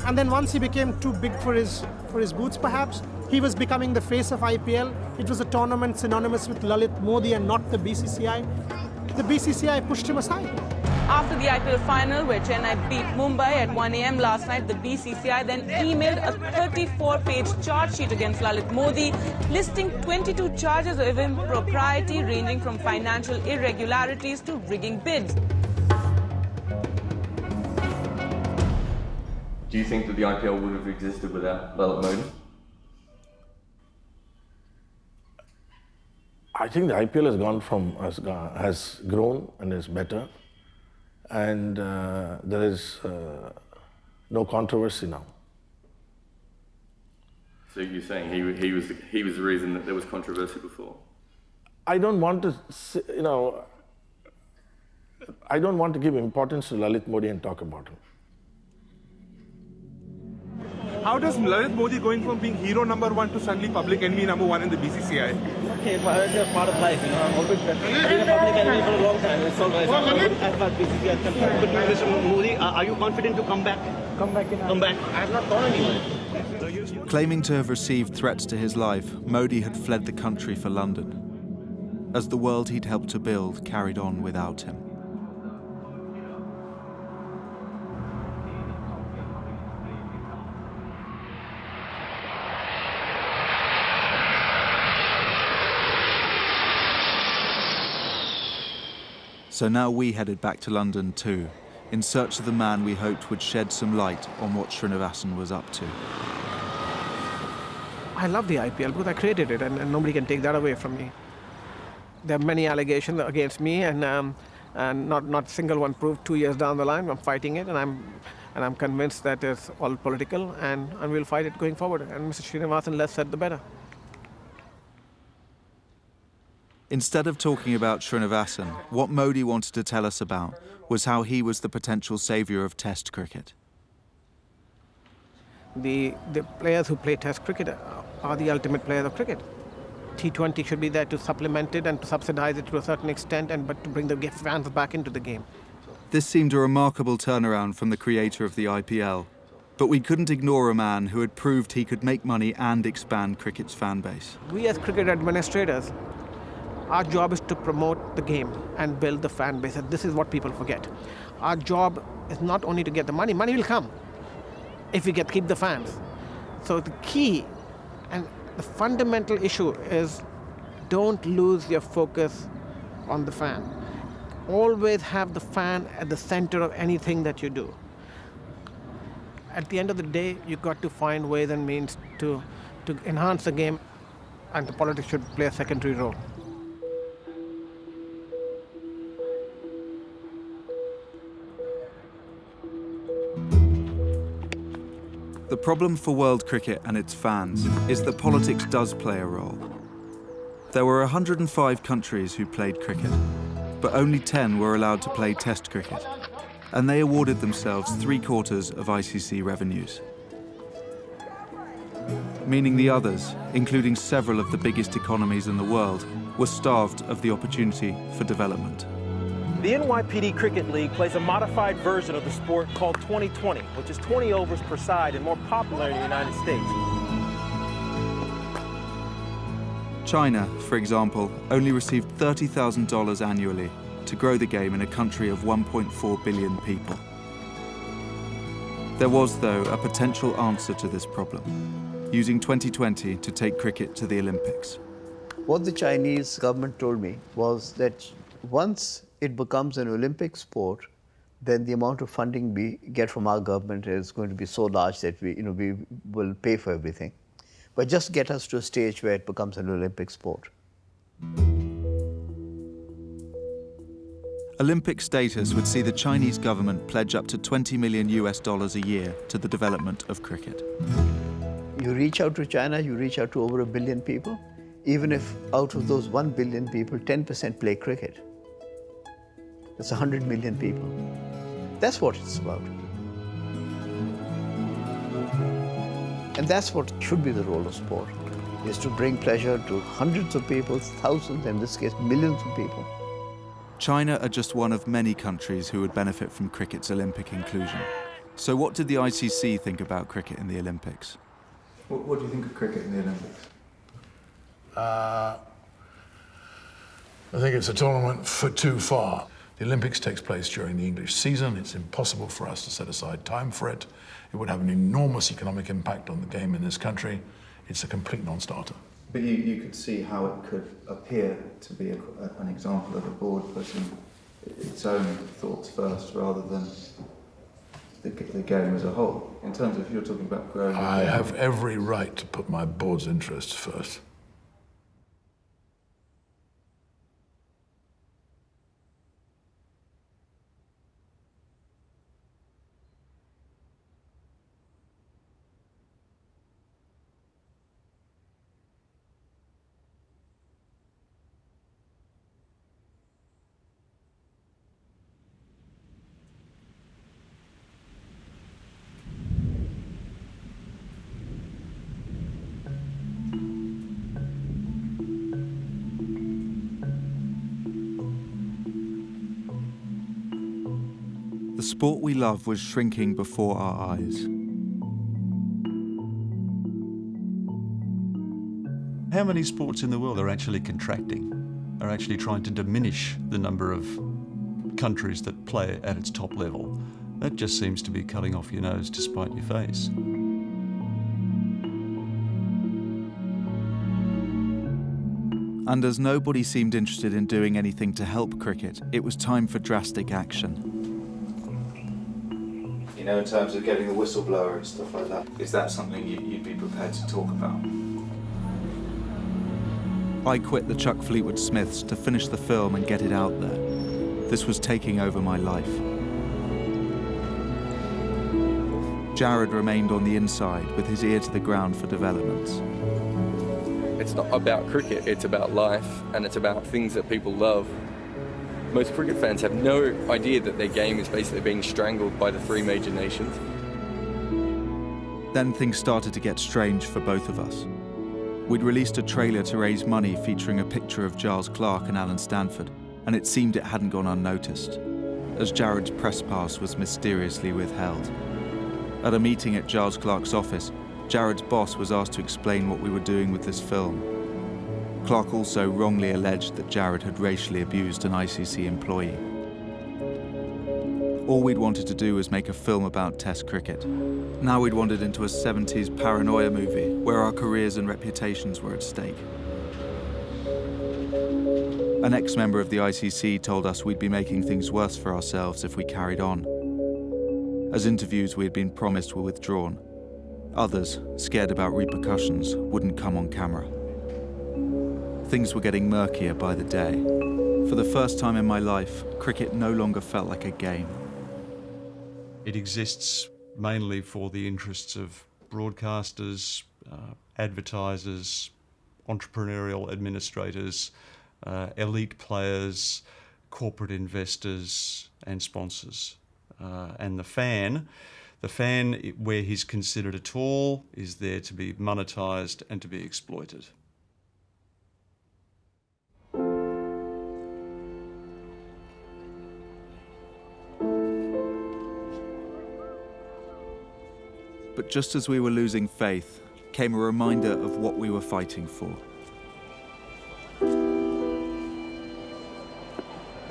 And then once he became too big for his boots, perhaps, he was becoming the face of IPL. It was a tournament synonymous with Lalit Modi and not the BCCI. The BCCI pushed him aside. After the IPL final, where Chennai beat Mumbai at 1 a.m. last night, the BCCI then emailed a 34-page charge sheet against Lalit Modi, listing 22 charges of impropriety ranging from financial irregularities to rigging bids. Do you think that the IPL would have existed without Lalit Modi? I think the IPL has grown and is better. And there is no controversy now. So you're saying he was the reason that there was controversy before? I don't want to, I don't want to give importance to Lalit Modi and talk about him. How does Lalit Modi going from being hero number 1 to suddenly public enemy number 1 in the BCCI? Okay, it's a part of life, I'm always been a public enemy for a long time. It's all right. As far as BCCI is concerned. But Mr. Modi, are you confident to come back? Come back. I have not gone anywhere. Claiming to have received threats to his life, Modi had fled the country for London, as the world he'd helped to build carried on without him. So now we headed back to London too, in search of the man we hoped would shed some light on what Srinivasan was up to. I love the IPL because I created it, and nobody can take that away from me. There are many allegations against me, and not a single one proved. 2 years down the line, I'm fighting it, and I'm convinced that it's all political, and we'll fight it going forward. And Mr. Srinivasan, less said the better. Instead of talking about Srinivasan, what Modi wanted to tell us about was how he was the potential saviour of Test cricket. The players who play Test cricket are the ultimate players of cricket. T20 should be there to supplement it and to subsidise it to a certain extent, but to bring the fans back into the game. This seemed a remarkable turnaround from the creator of the IPL, but we couldn't ignore a man who had proved he could make money and expand cricket's fan base. We as cricket administrators, our job is to promote the game and build the fan base, and this is what people forget. Our job is not only to get the money. Money will come if we keep the fans. So the key and the fundamental issue is don't lose your focus on the fan. Always have the fan at the center of anything that you do. At the end of the day, you've got to find ways and means to enhance the game, and the politics should play a secondary role. The problem for world cricket and its fans is that politics does play a role. There were 105 countries who played cricket, but only 10 were allowed to play Test cricket, and they awarded themselves 3/4 of ICC revenues. Meaning the others, including several of the biggest economies in the world, were starved of the opportunity for development. The NYPD Cricket League plays a modified version of the sport called 20-20, which is 20 overs per side and more popular in the United States. China, for example, only received $30,000 annually to grow the game in a country of 1.4 billion people. There was, though, a potential answer to this problem, using 2020 to take cricket to the Olympics. What the Chinese government told me was that once it becomes an Olympic sport, then the amount of funding we get from our government is going to be so large that we will pay for everything. But just get us to a stage where it becomes an Olympic sport. Olympic status would see the Chinese government pledge up to $20 million a year to the development of cricket. You reach out to China, you reach out to over 1 billion people. Even if out of those 1 billion people, 10% play cricket, that's 100 million people. That's what it's about. And that's what should be the role of sport, is to bring pleasure to hundreds of people, thousands, in this case, millions of people. China are just one of many countries who would benefit from cricket's Olympic inclusion. So what did the ICC think about cricket in the Olympics? What do you think of cricket in the Olympics? I think it's a tournament for too far. The Olympics takes place during the English season. It's impossible for us to set aside time for it. It would have an enormous economic impact on the game in this country. It's a complete non-starter. But you could see how it could appear to be an example of a board putting its own thoughts first rather than the game as a whole. In terms of, if you're talking about growing... I have every right to put my board's interests first. The sport we love was shrinking before our eyes. How many sports in the world are actually contracting, are actually trying to diminish the number of countries that play at its top level? That just seems to be cutting off your nose to spite your face. And as nobody seemed interested in doing anything to help cricket, it was time for drastic action. You know, in terms of getting the whistleblower and stuff like that, is that something you'd be prepared to talk about? I quit the Chuck Fleetwood Smiths to finish the film and get it out there. This was taking over my life. Jared remained on the inside with his ear to the ground for developments. It's not about cricket, it's about life, and it's about things that people love. Most cricket fans have no idea that their game is basically being strangled by the three major nations. Then things started to get strange for both of us. We'd released a trailer to raise money featuring a picture of Giles Clarke and Alan Stanford, and it seemed it hadn't gone unnoticed, as Jared's press pass was mysteriously withheld. At a meeting at Giles Clarke's office, Jared's boss was asked to explain what we were doing with this film. Clarke also wrongly alleged that Jared had racially abused an ICC employee. All we'd wanted to do was make a film about Test cricket. Now we'd wandered into a 70s paranoia movie where our careers and reputations were at stake. An ex-member of the ICC told us we'd be making things worse for ourselves if we carried on, as interviews we had been promised were withdrawn. Others, scared about repercussions, wouldn't come on camera. Things were getting murkier by the day. For the first time in my life, cricket no longer felt like a game. It exists mainly for the interests of broadcasters, advertisers, entrepreneurial administrators, elite players, corporate investors and sponsors. And the fan, where he's considered at all, is there to be monetised and to be exploited. But just as we were losing faith, came a reminder of what we were fighting for.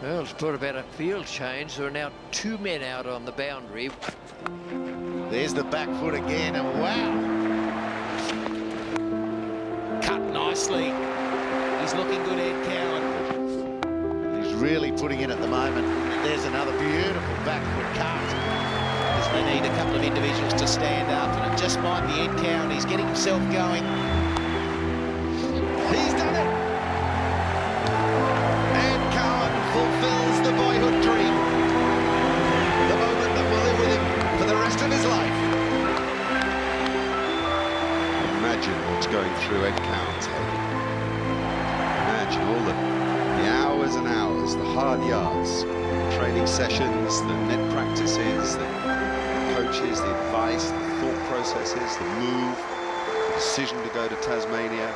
Well, it's brought about a field change. There are now two men out on the boundary. There's the back foot again, and wow! Cut nicely. He's looking good, Ed Cowan. He's really putting in at the moment. There's another beautiful back foot cut. They need a couple of individuals to stand up, and it just might be Ed Cowan. He's getting himself going. He's done it! Ed Cowan fulfills the boyhood dream. The moment that will live with him for the rest of his life. Imagine what's going through Ed Cowan's head. Imagine all the hours and hours, the hard yards, training sessions, the net practices, the coaches, the advice, the thought processes, the move, the decision to go to Tasmania,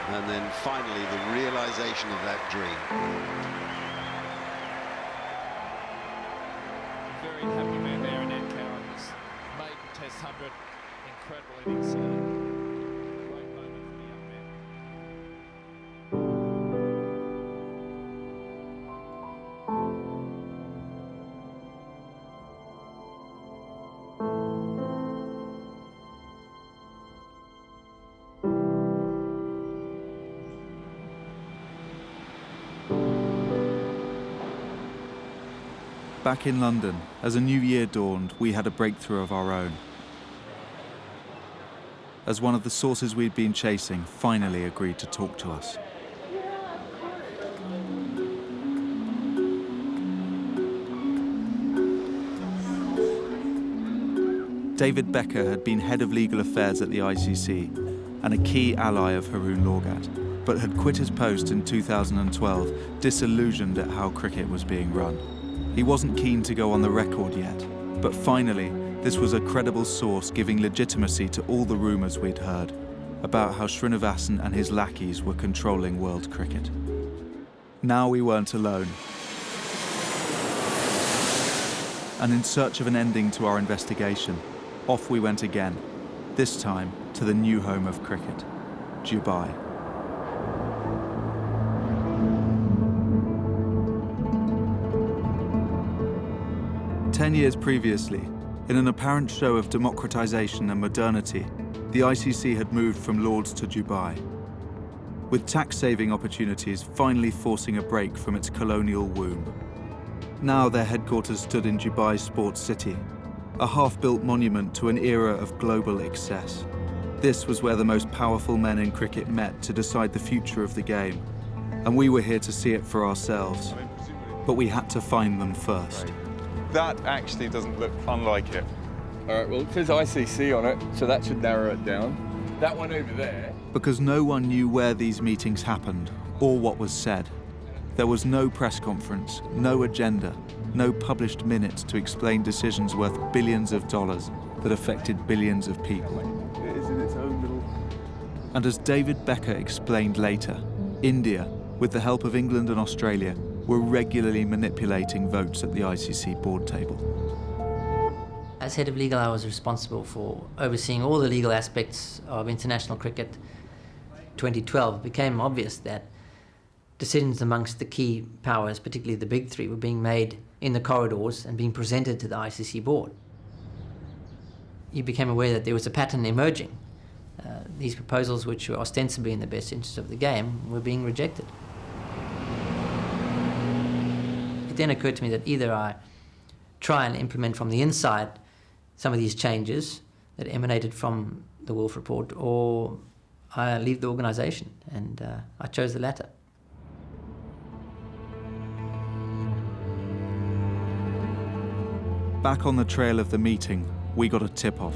and then finally the realization of that dream. Very happy man there in Ed Cowan's maiden Test 100. Incredible innings. Great moment for the young man. Back in London, as a new year dawned, we had a breakthrough of our own. As one of the sources we'd been chasing finally agreed to talk to us. David Becker had been head of legal affairs at the ICC and a key ally of Haroon Lorgat, but had quit his post in 2012, disillusioned at how cricket was being run. He wasn't keen to go on the record yet, but finally, this was a credible source giving legitimacy to all the rumours we'd heard about how Srinivasan and his lackeys were controlling world cricket. Now we weren't alone. And in search of an ending to our investigation, off we went again, this time to the new home of cricket, Dubai. Ten years previously, in an apparent show of democratisation and modernity, the ICC had moved from Lords to Dubai. with tax-saving opportunities finally forcing a break from its colonial womb. Now their headquarters stood in Dubai's Sports City, a half-built monument to an era of global excess. This was where the most powerful men in cricket met to decide the future of the game, and we were here to see it for ourselves. But we had to find them first. That actually doesn't look unlike it. All right, well, it says ICC on it, so that should narrow it down. That one over there. Because no one knew where these meetings happened or what was said. There was no press conference, no agenda, no published minutes to explain decisions worth billions of dollars that affected billions of people. It is in its own little... And as David Becker explained later, India, with the help of England and Australia, were regularly manipulating votes at the ICC board table. As head of legal, I was responsible for overseeing all the legal aspects of international cricket. 2012, it became obvious that decisions amongst the key powers, particularly the big three, were being made in the corridors and being presented to the ICC board. You became aware that there was a pattern emerging. These proposals, which were ostensibly in the best interest of the game, were being rejected. It then occurred to me that either I try and implement from the inside some of these changes that emanated from the Wolf Report, or I leave the organisation, and I chose the latter. Back on the trail of the meeting, we got a tip-off.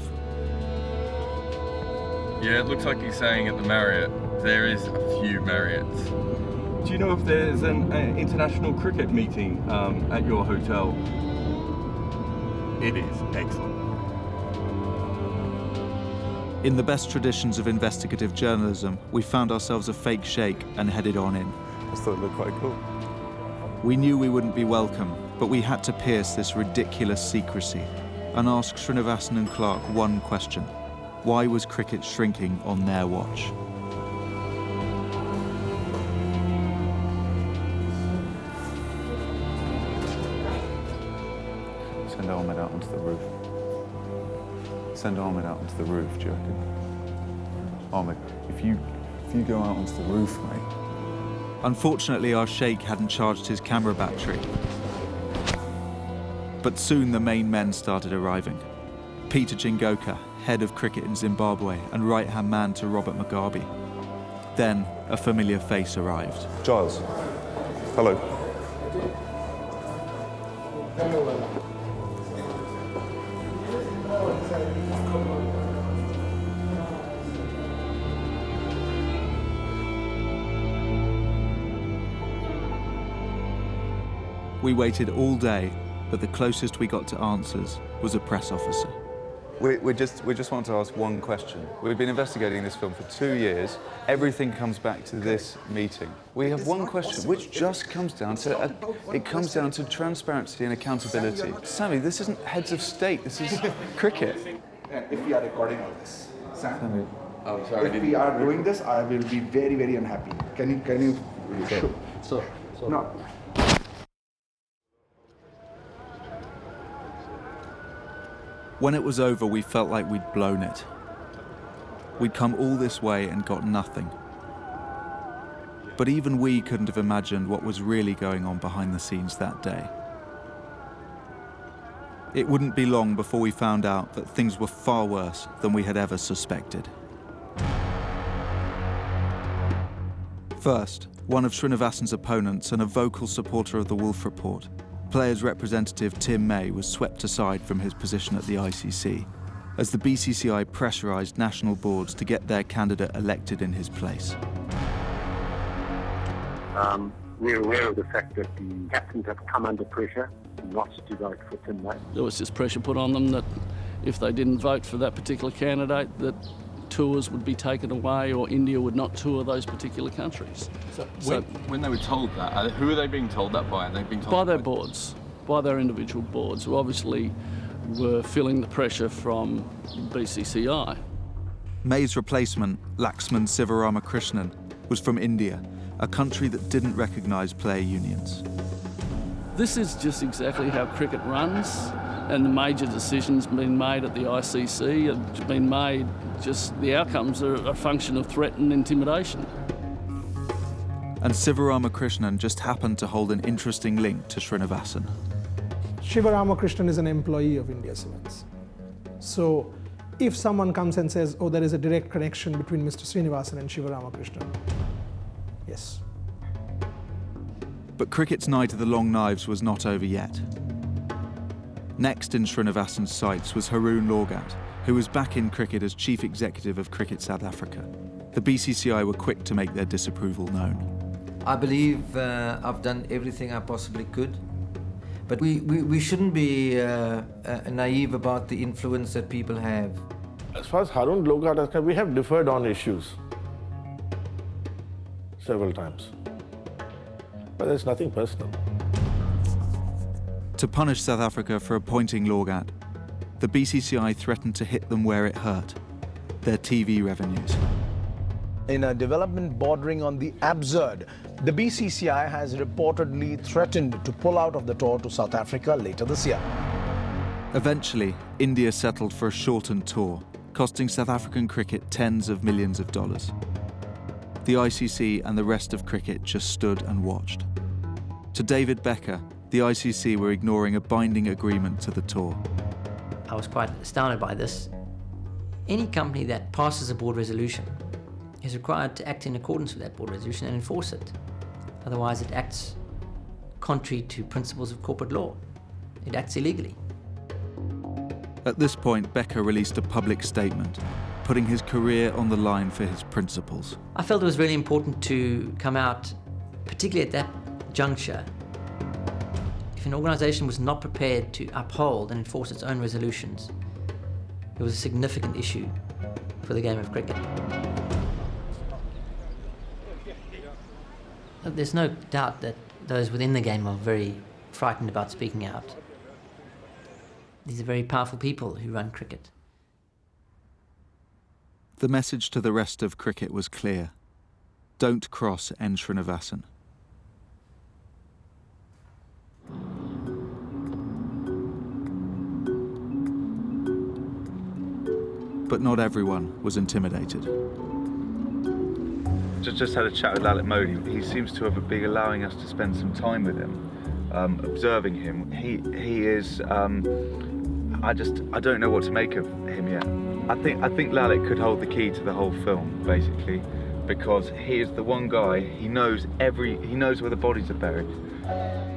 Yeah, it looks like he's saying at the Marriott, there is a few Marriotts. Do you know if there's an international cricket meeting at your hotel? It is excellent. In the best traditions of investigative journalism, we found ourselves a fake shake and headed on in. I just thought it looked quite cool. We knew we wouldn't be welcome, but we had to pierce this ridiculous secrecy and ask Srinivasan and Clark one question. Why was cricket shrinking on their watch? Send Ahmed out onto the roof. Send Ahmed out onto the roof, do you reckon? Ahmed, if you go out onto the roof, mate. Unfortunately, our sheikh hadn't charged his camera battery. But soon the main men started arriving. Peter Chingoka, head of cricket in Zimbabwe and right-hand man to Robert Mugabe. Then a familiar face arrived. Giles, hello. We waited all day, but the closest we got to answers was a press officer. We just want to ask one question. We've been investigating this film for 2 years. Everything comes back to this meeting. We have one question, which just comes down to transparency and accountability. Sammy, this isn't heads of state. This is cricket. If we are recording all this, Sam, I'm sorry. if we are doing this, I will be very, very unhappy. Can you? So. No. When it was over, we felt like we'd blown it. We'd come all this way and got nothing. But even we couldn't have imagined what was really going on behind the scenes that day. It wouldn't be long before we found out that things were far worse than we had ever suspected. First, one of Srinivasan's opponents and a vocal supporter of the Wolf Report, Players' representative Tim May, was swept aside from his position at the ICC as the BCCI pressurised national boards to get their candidate elected in his place. We're aware of the fact that the captains have come under pressure not to vote for Tim May. There was just pressure put on them that if they didn't vote for that particular candidate, that tours would be taken away or India would not tour those particular countries. So when they were told that, who are they being told that by? Are they being told by their boards, by their individual boards, who obviously were feeling the pressure from BCCI. May's replacement, Laxman Sivaramakrishnan, was from India, a country that didn't recognise player unions. This is just exactly how cricket runs, and the major decisions being made at the ICC have been made, just the outcomes are a function of threat and intimidation. and Sivaramakrishnan just happened to hold an interesting link to Srinivasan. Sivaramakrishnan is an employee of India Cements. So if someone comes and says, oh, there is a direct connection between Mr. Srinivasan and Sivaramakrishnan, yes. But cricket's night of the long knives was not over yet. Next in Srinivasan's sights was Haroon Lorgat, who was back in cricket as Chief Executive of Cricket South Africa. The BCCI were quick to make their disapproval known. I believe I've done everything I possibly could, but we shouldn't be naive about the influence that people have. As far as Haroon Lorgat is concerned, we have differed on issues several times. But there's nothing personal. To punish South Africa for appointing Lorgat, the BCCI threatened to hit them where it hurt, their TV revenues. In a development bordering on the absurd, the BCCI has reportedly threatened to pull out of the tour to South Africa later this year. Eventually, India settled for a shortened tour, costing South African cricket tens of millions of dollars. The ICC and the rest of cricket just stood and watched. To David Becker, the ICC were ignoring a binding agreement to the tour. I was quite astounded by this. Any company that passes a board resolution is required to act in accordance with that board resolution and enforce it. Otherwise, it acts contrary to principles of corporate law. It acts illegally. At this point, Becker released a public statement, putting his career on the line for his principles. I felt it was really important to come out, particularly at that juncture. If an organisation was not prepared to uphold and enforce its own resolutions, it was a significant issue for the game of cricket. There's no doubt that those within the game are very frightened about speaking out. These are very powerful people who run cricket. The message to the rest of cricket was clear. Don't cross N. Srinivasan. But not everyone was intimidated. Just had a chat with Lalit Modi. He seems to have been allowing us to spend some time with him, observing him. He is. I don't know what to make of him yet. I think Lalit could hold the key to the whole film, basically, because he is the one guy. He knows where the bodies are buried.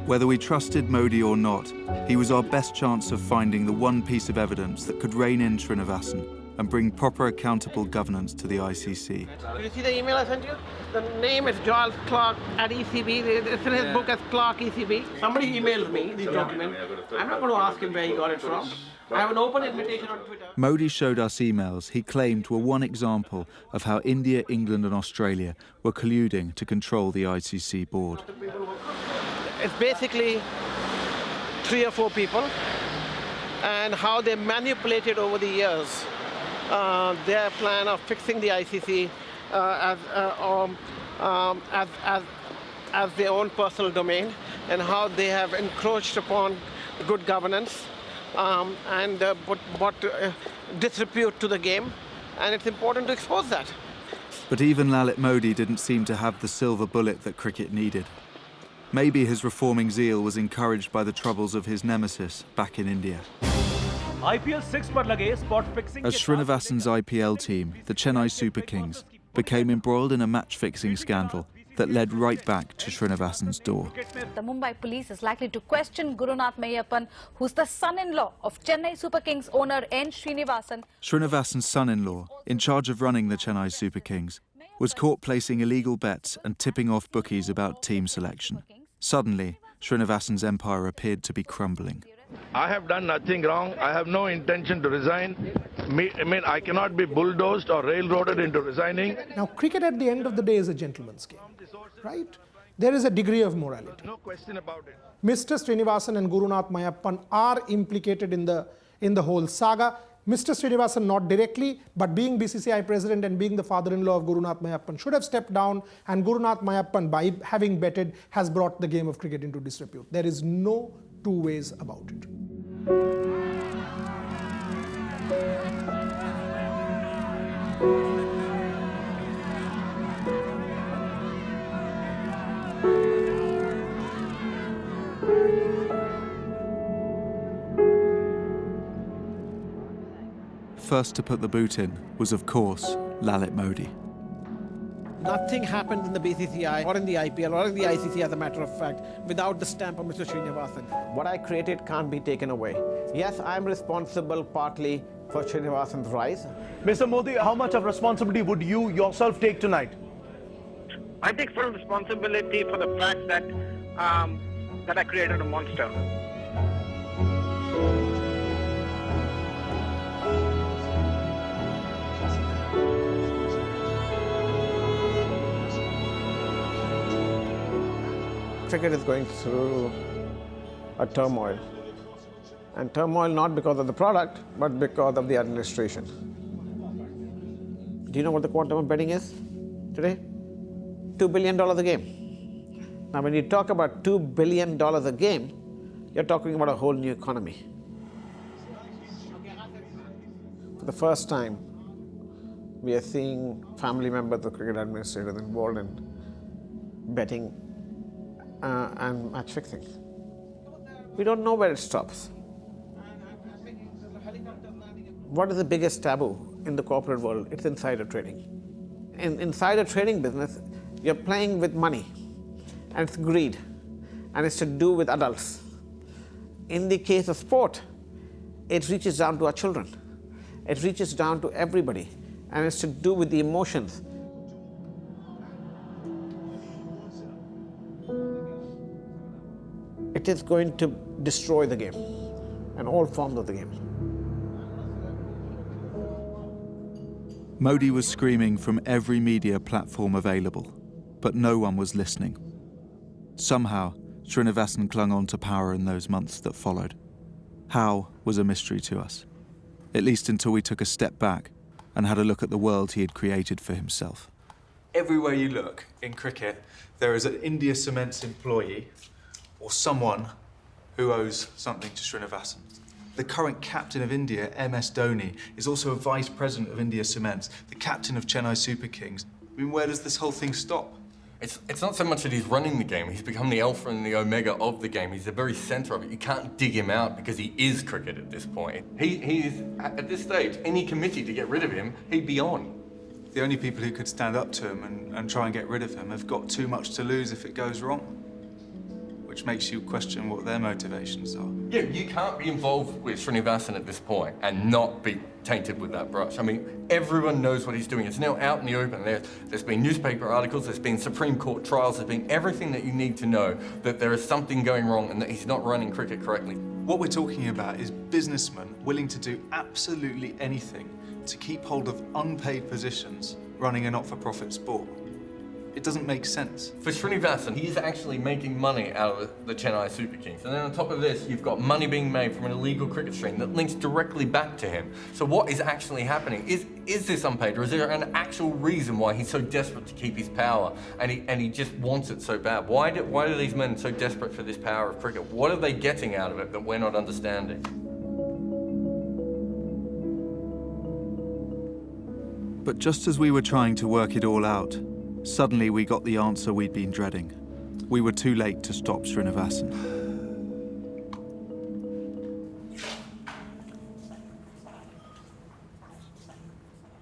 Whether we trusted Modi or not, he was our best chance of finding the one piece of evidence that could rein in Srinivasan and bring proper accountable governance to the ICC. Did you see the email I sent you? The name is Joel Clark at ECB. It's in his book as Clark ECB. Somebody emailed me this document. I'm not going to ask him where he got it from. I have an open invitation on Twitter. Modi showed us emails he claimed were one example of how India, England and Australia were colluding to control the ICC board. It's basically 3 or 4 people and how they manipulated over the years their plan of fixing the ICC as their own personal domain, and how they have encroached upon good governance and brought disrepute to the game, and it's important to expose that. But even Lalit Modi didn't seem to have the silver bullet that cricket needed. Maybe his reforming zeal was encouraged by the troubles of his nemesis back in India. IPL 6 पर लगे spot fixing As Srinivasan's IPL team, the Chennai Super Kings, became embroiled in a match-fixing scandal that led right back to Srinivasan's door. The Mumbai police is likely to question Gurunath Mayappan, who's the son-in-law of Chennai Super Kings owner N. Srinivasan. Srinivasan's son-in-law, in charge of running the Chennai Super Kings, was caught placing illegal bets and tipping off bookies about team selection. Suddenly, Srinivasan's empire appeared to be crumbling. I have done nothing wrong. I have no intention to resign. I cannot be bulldozed or railroaded into resigning. Now, cricket at the end of the day is a gentleman's game, right? There is a degree of morality. No question about it. Mr. Srinivasan and Gurunath Mayappan are implicated in the whole saga. Mr. Srinivasan not directly, but being BCCI president and being the father-in-law of Gurunath Mayappan should have stepped down, and Gurunath Mayappan, by having betted, has brought the game of cricket into disrepute. There is no two ways about it. first to put the boot in was, of course, Lalit Modi. Nothing happened in the BCCI or in the IPL or in the ICC, as a matter of fact, without the stamp of Mr. Srinivasan. What I created can't be taken away. Yes, I'm responsible partly for Srinivasan's rise. Mr. Modi, how much of responsibility would you yourself take tonight? I take full responsibility for the fact that that I created a monster. Cricket is going through a turmoil. And turmoil not because of the product, but because of the administration. Do you know what the quantum of betting is today? $2 billion a game. Now, when you talk about $2 billion a game, you're talking about a whole new economy. For the first time, we are seeing family members of cricket administrators involved in betting and match fixing. We don't know where it stops. What is the biggest taboo in the corporate world? It's insider trading. In insider trading business, you're playing with money, and it's greed, and it's to do with adults. In the case of sport, it reaches down to our children. It reaches down to everybody, and it's to do with the emotions. It is going to destroy the game and all forms of the game. Modi was screaming from every media platform available, but no one was listening. Somehow, Srinivasan clung on to power in those months that followed. How was a mystery to us, at least until we took a step back and had a look at the world he had created for himself. Everywhere you look in cricket, there is an India Cements employee or someone who owes something to Srinivasan. The current captain of India, MS Dhoni, is also a vice president of India Cements, the captain of Chennai Super Kings. I mean, where does this whole thing stop? It's not so much that he's running the game, he's become the alpha and the omega of the game. He's the very centre of it. You can't dig him out because he is cricket at this point. He's, at this stage, any committee to get rid of him, he'd be on. The only people who could stand up to him and try and get rid of him have got too much to lose if it goes wrong, which makes you question what their motivations are. Yeah, you can't be involved with Srinivasan at this point and not be tainted with that brush. I mean, everyone knows what he's doing. It's now out in the open. There's been newspaper articles, there's been Supreme Court trials, there's been everything that you need to know that there is something going wrong and that he's not running cricket correctly. What we're talking about is businessmen willing to do absolutely anything to keep hold of unpaid positions running a not-for-profit sport. It doesn't make sense. For Srinivasan, he's actually making money out of the Chennai Super Kings. And then on top of this, you've got money being made from an illegal cricket stream that links directly back to him. So what is actually happening? Is this unpaid, or is there an actual reason why he's so desperate to keep his power and he just wants it so bad? Why do these men so desperate for this power of cricket? What are they getting out of it that we're not understanding? But just as we were trying to work it all out, suddenly we got the answer we'd been dreading. We were too late to stop Srinivasan.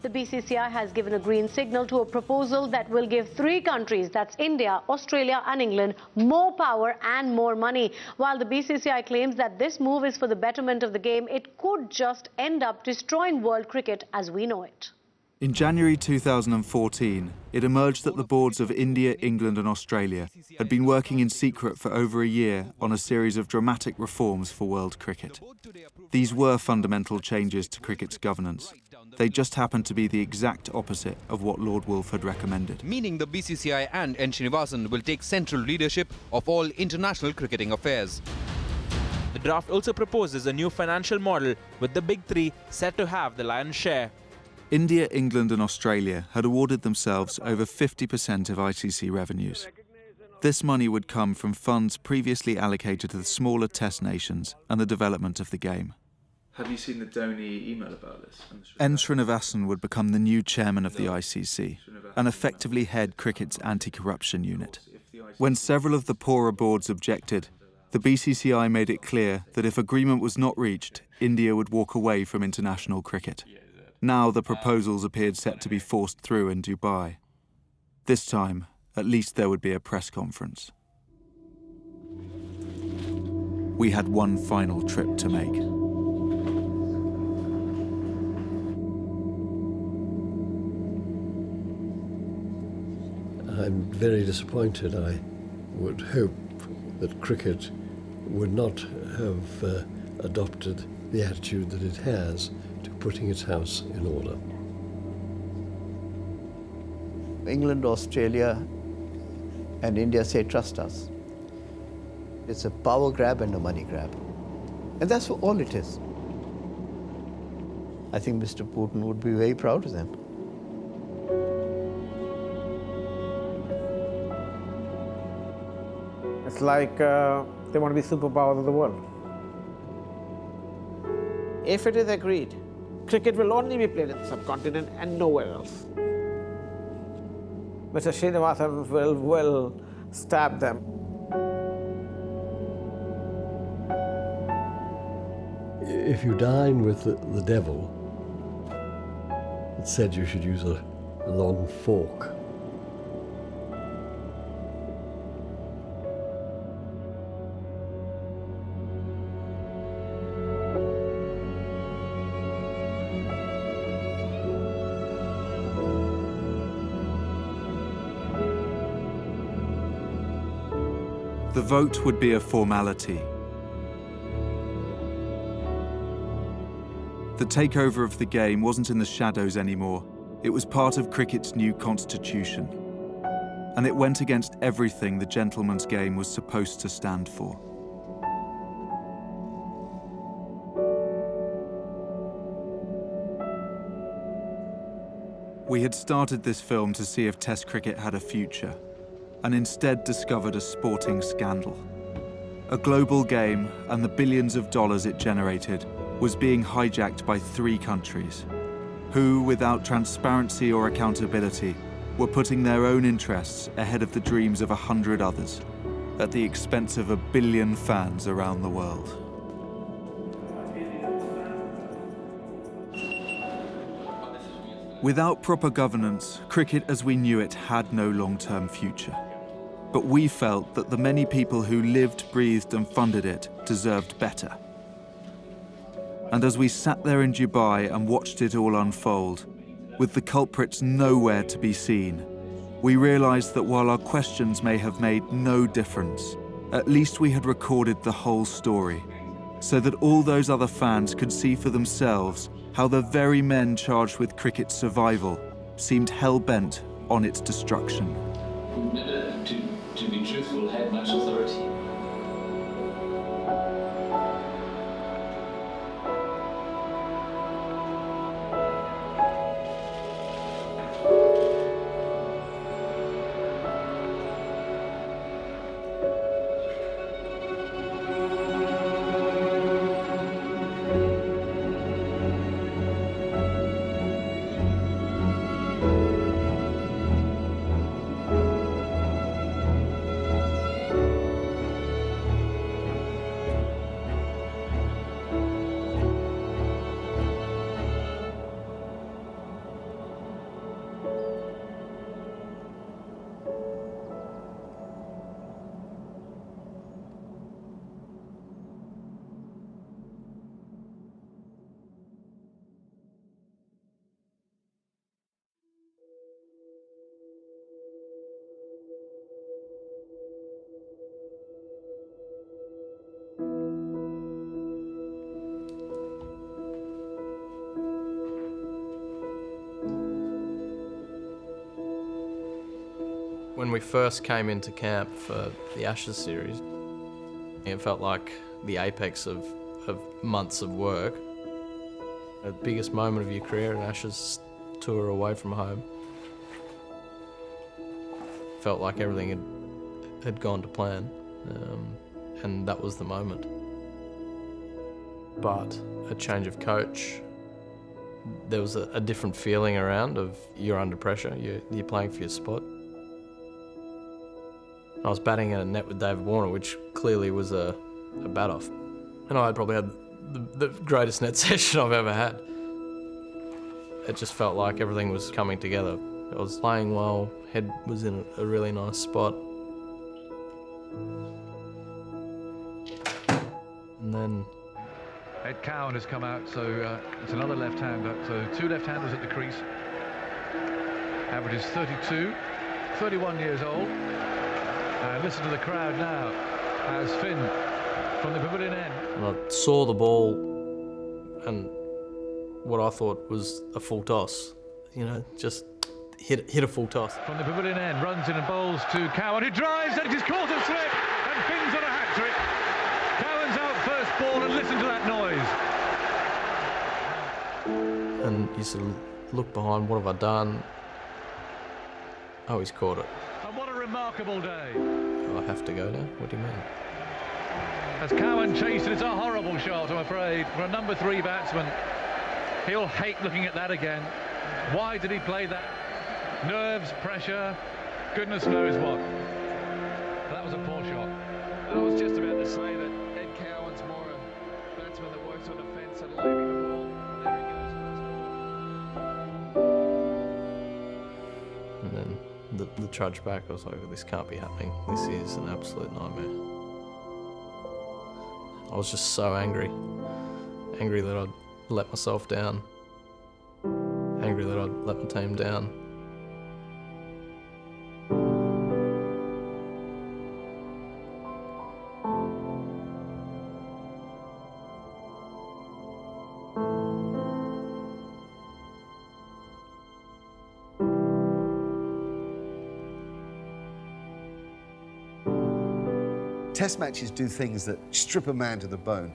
The BCCI has given a green signal to a proposal that will give 3 countries, that's India, Australia and England, more power and more money. While the BCCI claims that this move is for the betterment of the game, it could just end up destroying world cricket as we know it. In January 2014, it emerged that the boards of India, England and Australia had been working in secret for over a year on a series of dramatic reforms for world cricket. These were fundamental changes to cricket's governance. They just happened to be the exact opposite of what Lord Woolf had recommended. Meaning the BCCI and N. Srinivasan will take central leadership of all international cricketing affairs. The draft also proposes a new financial model with the big 3 set to have the lion's share. India, England and Australia had awarded themselves over 50% of ICC revenues. This money would come from funds previously allocated to the smaller test nations and the development of the game. Have you seen the Dhoni email about this? N. Srinivasan would become the new chairman of the ICC and effectively head cricket's anti-corruption unit. When several of the poorer boards objected, the BCCI made it clear that if agreement was not reached, India would walk away from international cricket. Now the proposals appeared set to be forced through in Dubai. This time, at least there would be a press conference. We had one final trip to make. I'm very disappointed. I would hope that cricket would not have adopted the attitude that it has to putting its house in order. England, Australia, and India say, trust us. It's a power grab and a money grab. And that's all it is. I think Mr. Putin would be very proud of them. It's like they want to be superpowers of the world. If it is agreed, cricket will only be played in the subcontinent and nowhere else. Mr. Srinivasan will stab them. If you dine with the devil, it said you should use a long fork. The vote would be a formality. The takeover of the game wasn't in the shadows anymore. It was part of cricket's new constitution. And it went against everything the gentleman's game was supposed to stand for. We had started this film to see if Test cricket had a future, and instead discovered a sporting scandal. A global game and the billions of dollars it generated was being hijacked by 3 countries, who, without transparency or accountability, were putting their own interests ahead of the dreams of 100 others, at the expense of 1 billion fans around the world. Without proper governance, cricket as we knew it had no long-term future. But we felt that the many people who lived, breathed and funded it deserved better. And as we sat there in Dubai and watched it all unfold, with the culprits nowhere to be seen, we realized that while our questions may have made no difference, at least we had recorded the whole story, so that all those other fans could see for themselves how the very men charged with cricket's survival seemed hell-bent on its destruction. Never, to be truthful, had much authority. When we first came into camp for the Ashes series, it felt like the apex of months of work. The biggest moment of your career, an Ashes tour away from home. Felt like everything had gone to plan, and that was the moment. But a change of coach, there was a different feeling around of you're under pressure, you're playing for your spot. I was batting in a net with David Warner, which clearly was a bat-off. And I had probably had the greatest net session I've ever had. it just felt like everything was coming together. I was playing well, head was in a really nice spot. And then Ed Cowan has come out, so it's another left-hander. So 2 left-handers at the crease. Averages 32, 31 years old. And listen to the crowd now as Finn from the pavilion end. And I saw the ball and what I thought was a full toss. You know, just hit a full toss. From the pavilion end, runs in and bowls to Cowan, who drives, and it is caught and slip, and Finn's on a hat-trick. Cowan's out first ball, and listen to that noise. And you sort of look behind, what have I done? Oh, he's caught it. And what a remarkable day. I have to go now? What do you mean? As Cowan chased, it's a horrible shot, I'm afraid, for a number 3 batsman. He'll hate looking at that again. Why did he play that? Nerves, pressure, goodness knows what. That was a poor shot. I was just about to say that Ed Cowan's more a batsman that works on the fence and leaving the ball. And then the trudge back, I was like, this can't be happening. This is an absolute nightmare. I was just so angry. Angry that I'd let myself down. Angry that I'd let my team down. Test matches do things that strip a man to the bone.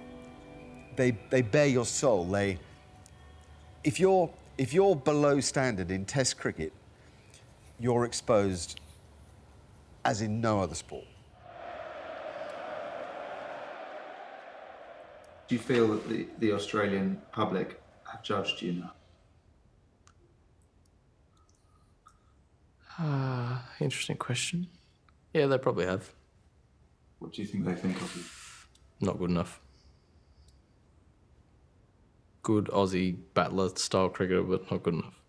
They bare your soul. If you're below standard in Test cricket, you're exposed as in no other sport. Do you feel that the Australian public have judged you now? Interesting question. Yeah, they probably have. What do you think they think of you? Not good enough. Good Aussie battler style cricketer, but not good enough.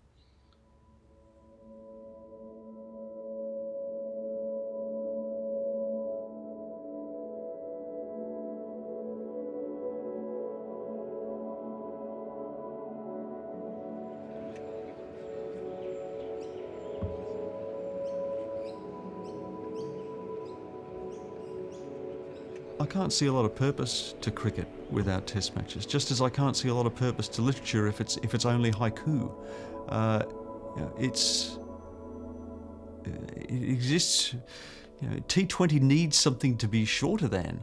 I can't see a lot of purpose to cricket without Test matches, just as I can't see a lot of purpose to literature if it's only haiku. It exists. T20 needs something to be shorter than.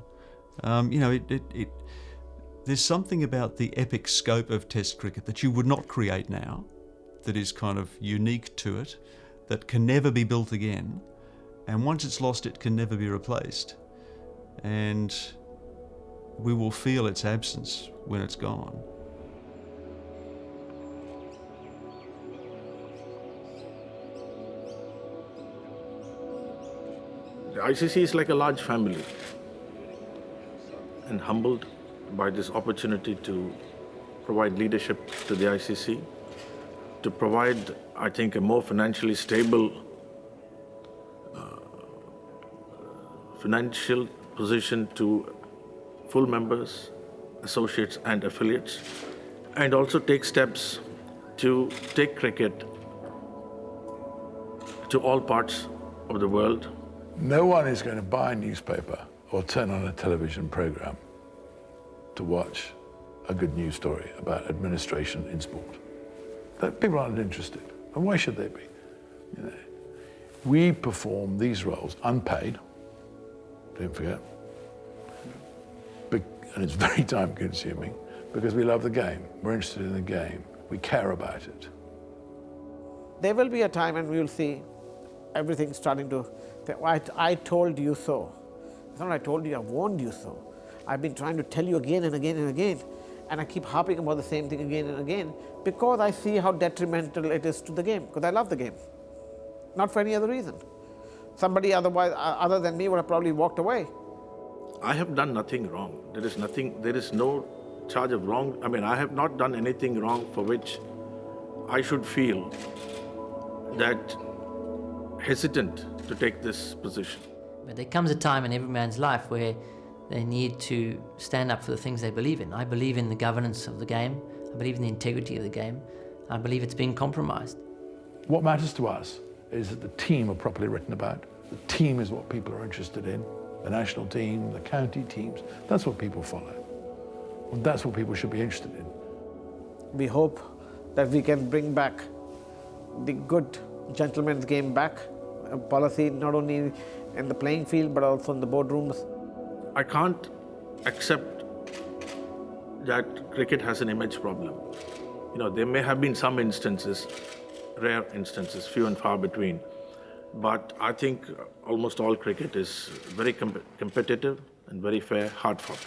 There's something about the epic scope of Test cricket that you would not create now, that is kind of unique to it, that can never be built again, and once it's lost, it can never be replaced. And we will feel its absence when it's gone. The ICC is like a large family, and humbled by this opportunity to provide leadership to the ICC, to provide, I think, a more financially stable financial position to full members, associates and affiliates, and also take steps to take cricket to all parts of the world. No one is going to buy a newspaper or turn on a television program to watch a good news story about administration in sport. People aren't interested, and why should they be? We perform these roles unpaid, don't forget, and it's very time-consuming because we love the game. We're interested in the game. We care about it. There will be a time when we will see everything starting to say, I told you so. It's not I told you, I warned you so. I've been trying to tell you again and again and again, and I keep harping about the same thing again and again because I see how detrimental it is to the game, because I love the game, not for any other reason. Somebody other than me would have probably walked away. I have done nothing wrong. There is no charge of wrong. I mean, I have not done anything wrong for which I should feel that hesitant to take this position. But there comes a time in every man's life where they need to stand up for the things they believe in. I believe in the governance of the game. I believe in the integrity of the game. I believe it's being compromised. What matters to us is that the team are properly written about. The team is what people are interested in. The national team, the county teams, that's what people follow. And that's what people should be interested in. We hope that we can bring back the good gentleman's game back, a policy not only in the playing field but also in the boardrooms. I can't accept that cricket has an image problem. You know, there may have been some instances, rare instances, few and far between, but I think almost all cricket is very competitive and very fair, hard fought.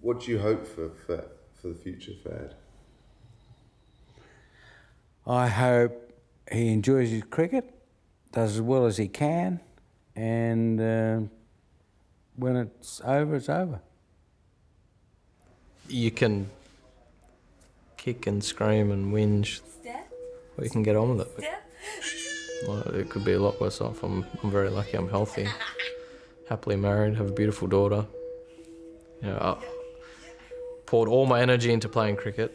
What do you hope for the future for Ed? I hope he enjoys his cricket, does as well as he can, and when it's over, it's over. You can kick and scream and whinge, or you can get on with it. Well, it could be a lot worse off. I'm very lucky, I'm healthy, happily married, have a beautiful daughter. You know, I poured all my energy into playing cricket.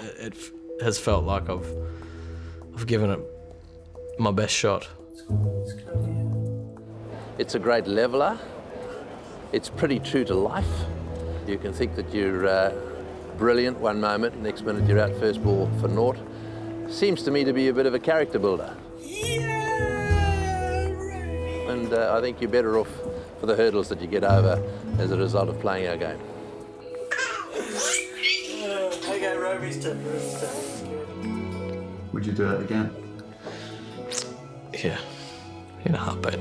It has felt like I've given it my best shot. It's a great leveller. It's pretty true to life. You can think that you're brilliant one moment, next minute you're out first ball for naught. Seems to me to be a bit of a character builder. And I think you're better off for the hurdles that you get over as a result of playing our game. Okay, Roby's turn. Would you do it again? Yeah, in a heartbeat.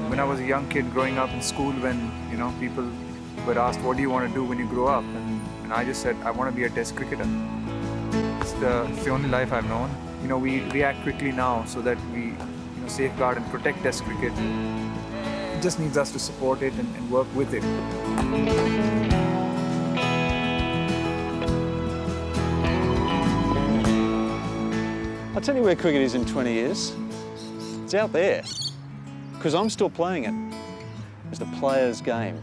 When I was a young kid growing up in school, when people were asked, what do you want to do when you grow up? And I just said, I want to be a test cricketer. It's the only life I've known. We react quickly now so that we safeguard and protect test cricket. It just needs us to support it and work with it. I'll tell you where cricket is in 20 years. It's out there, because I'm still playing it. It's the player's game.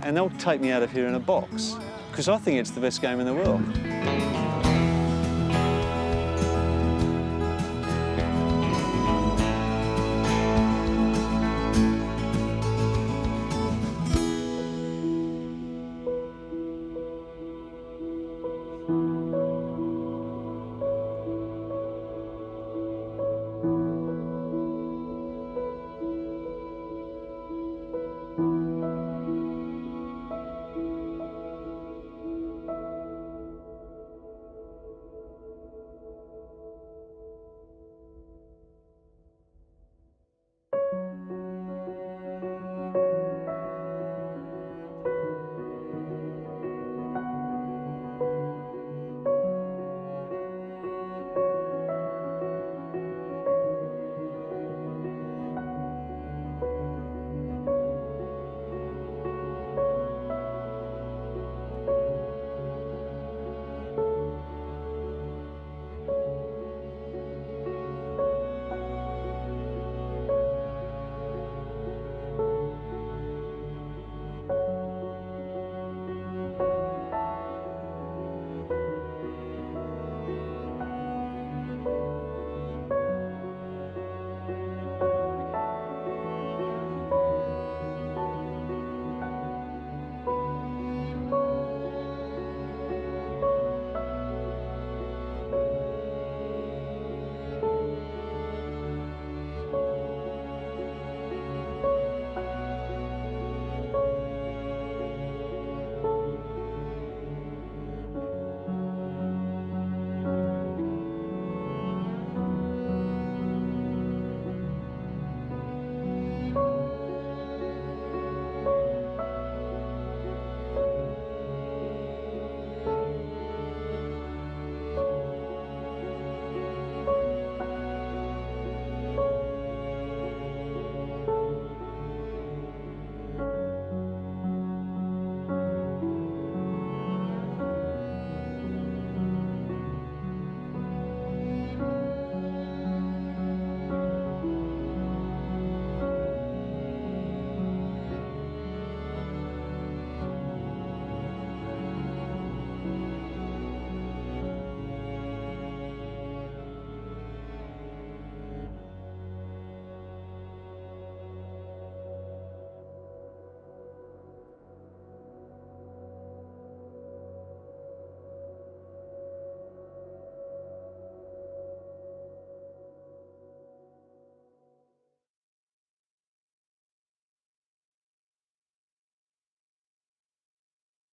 And they'll take me out of here in a box, because I think it's the best game in the world.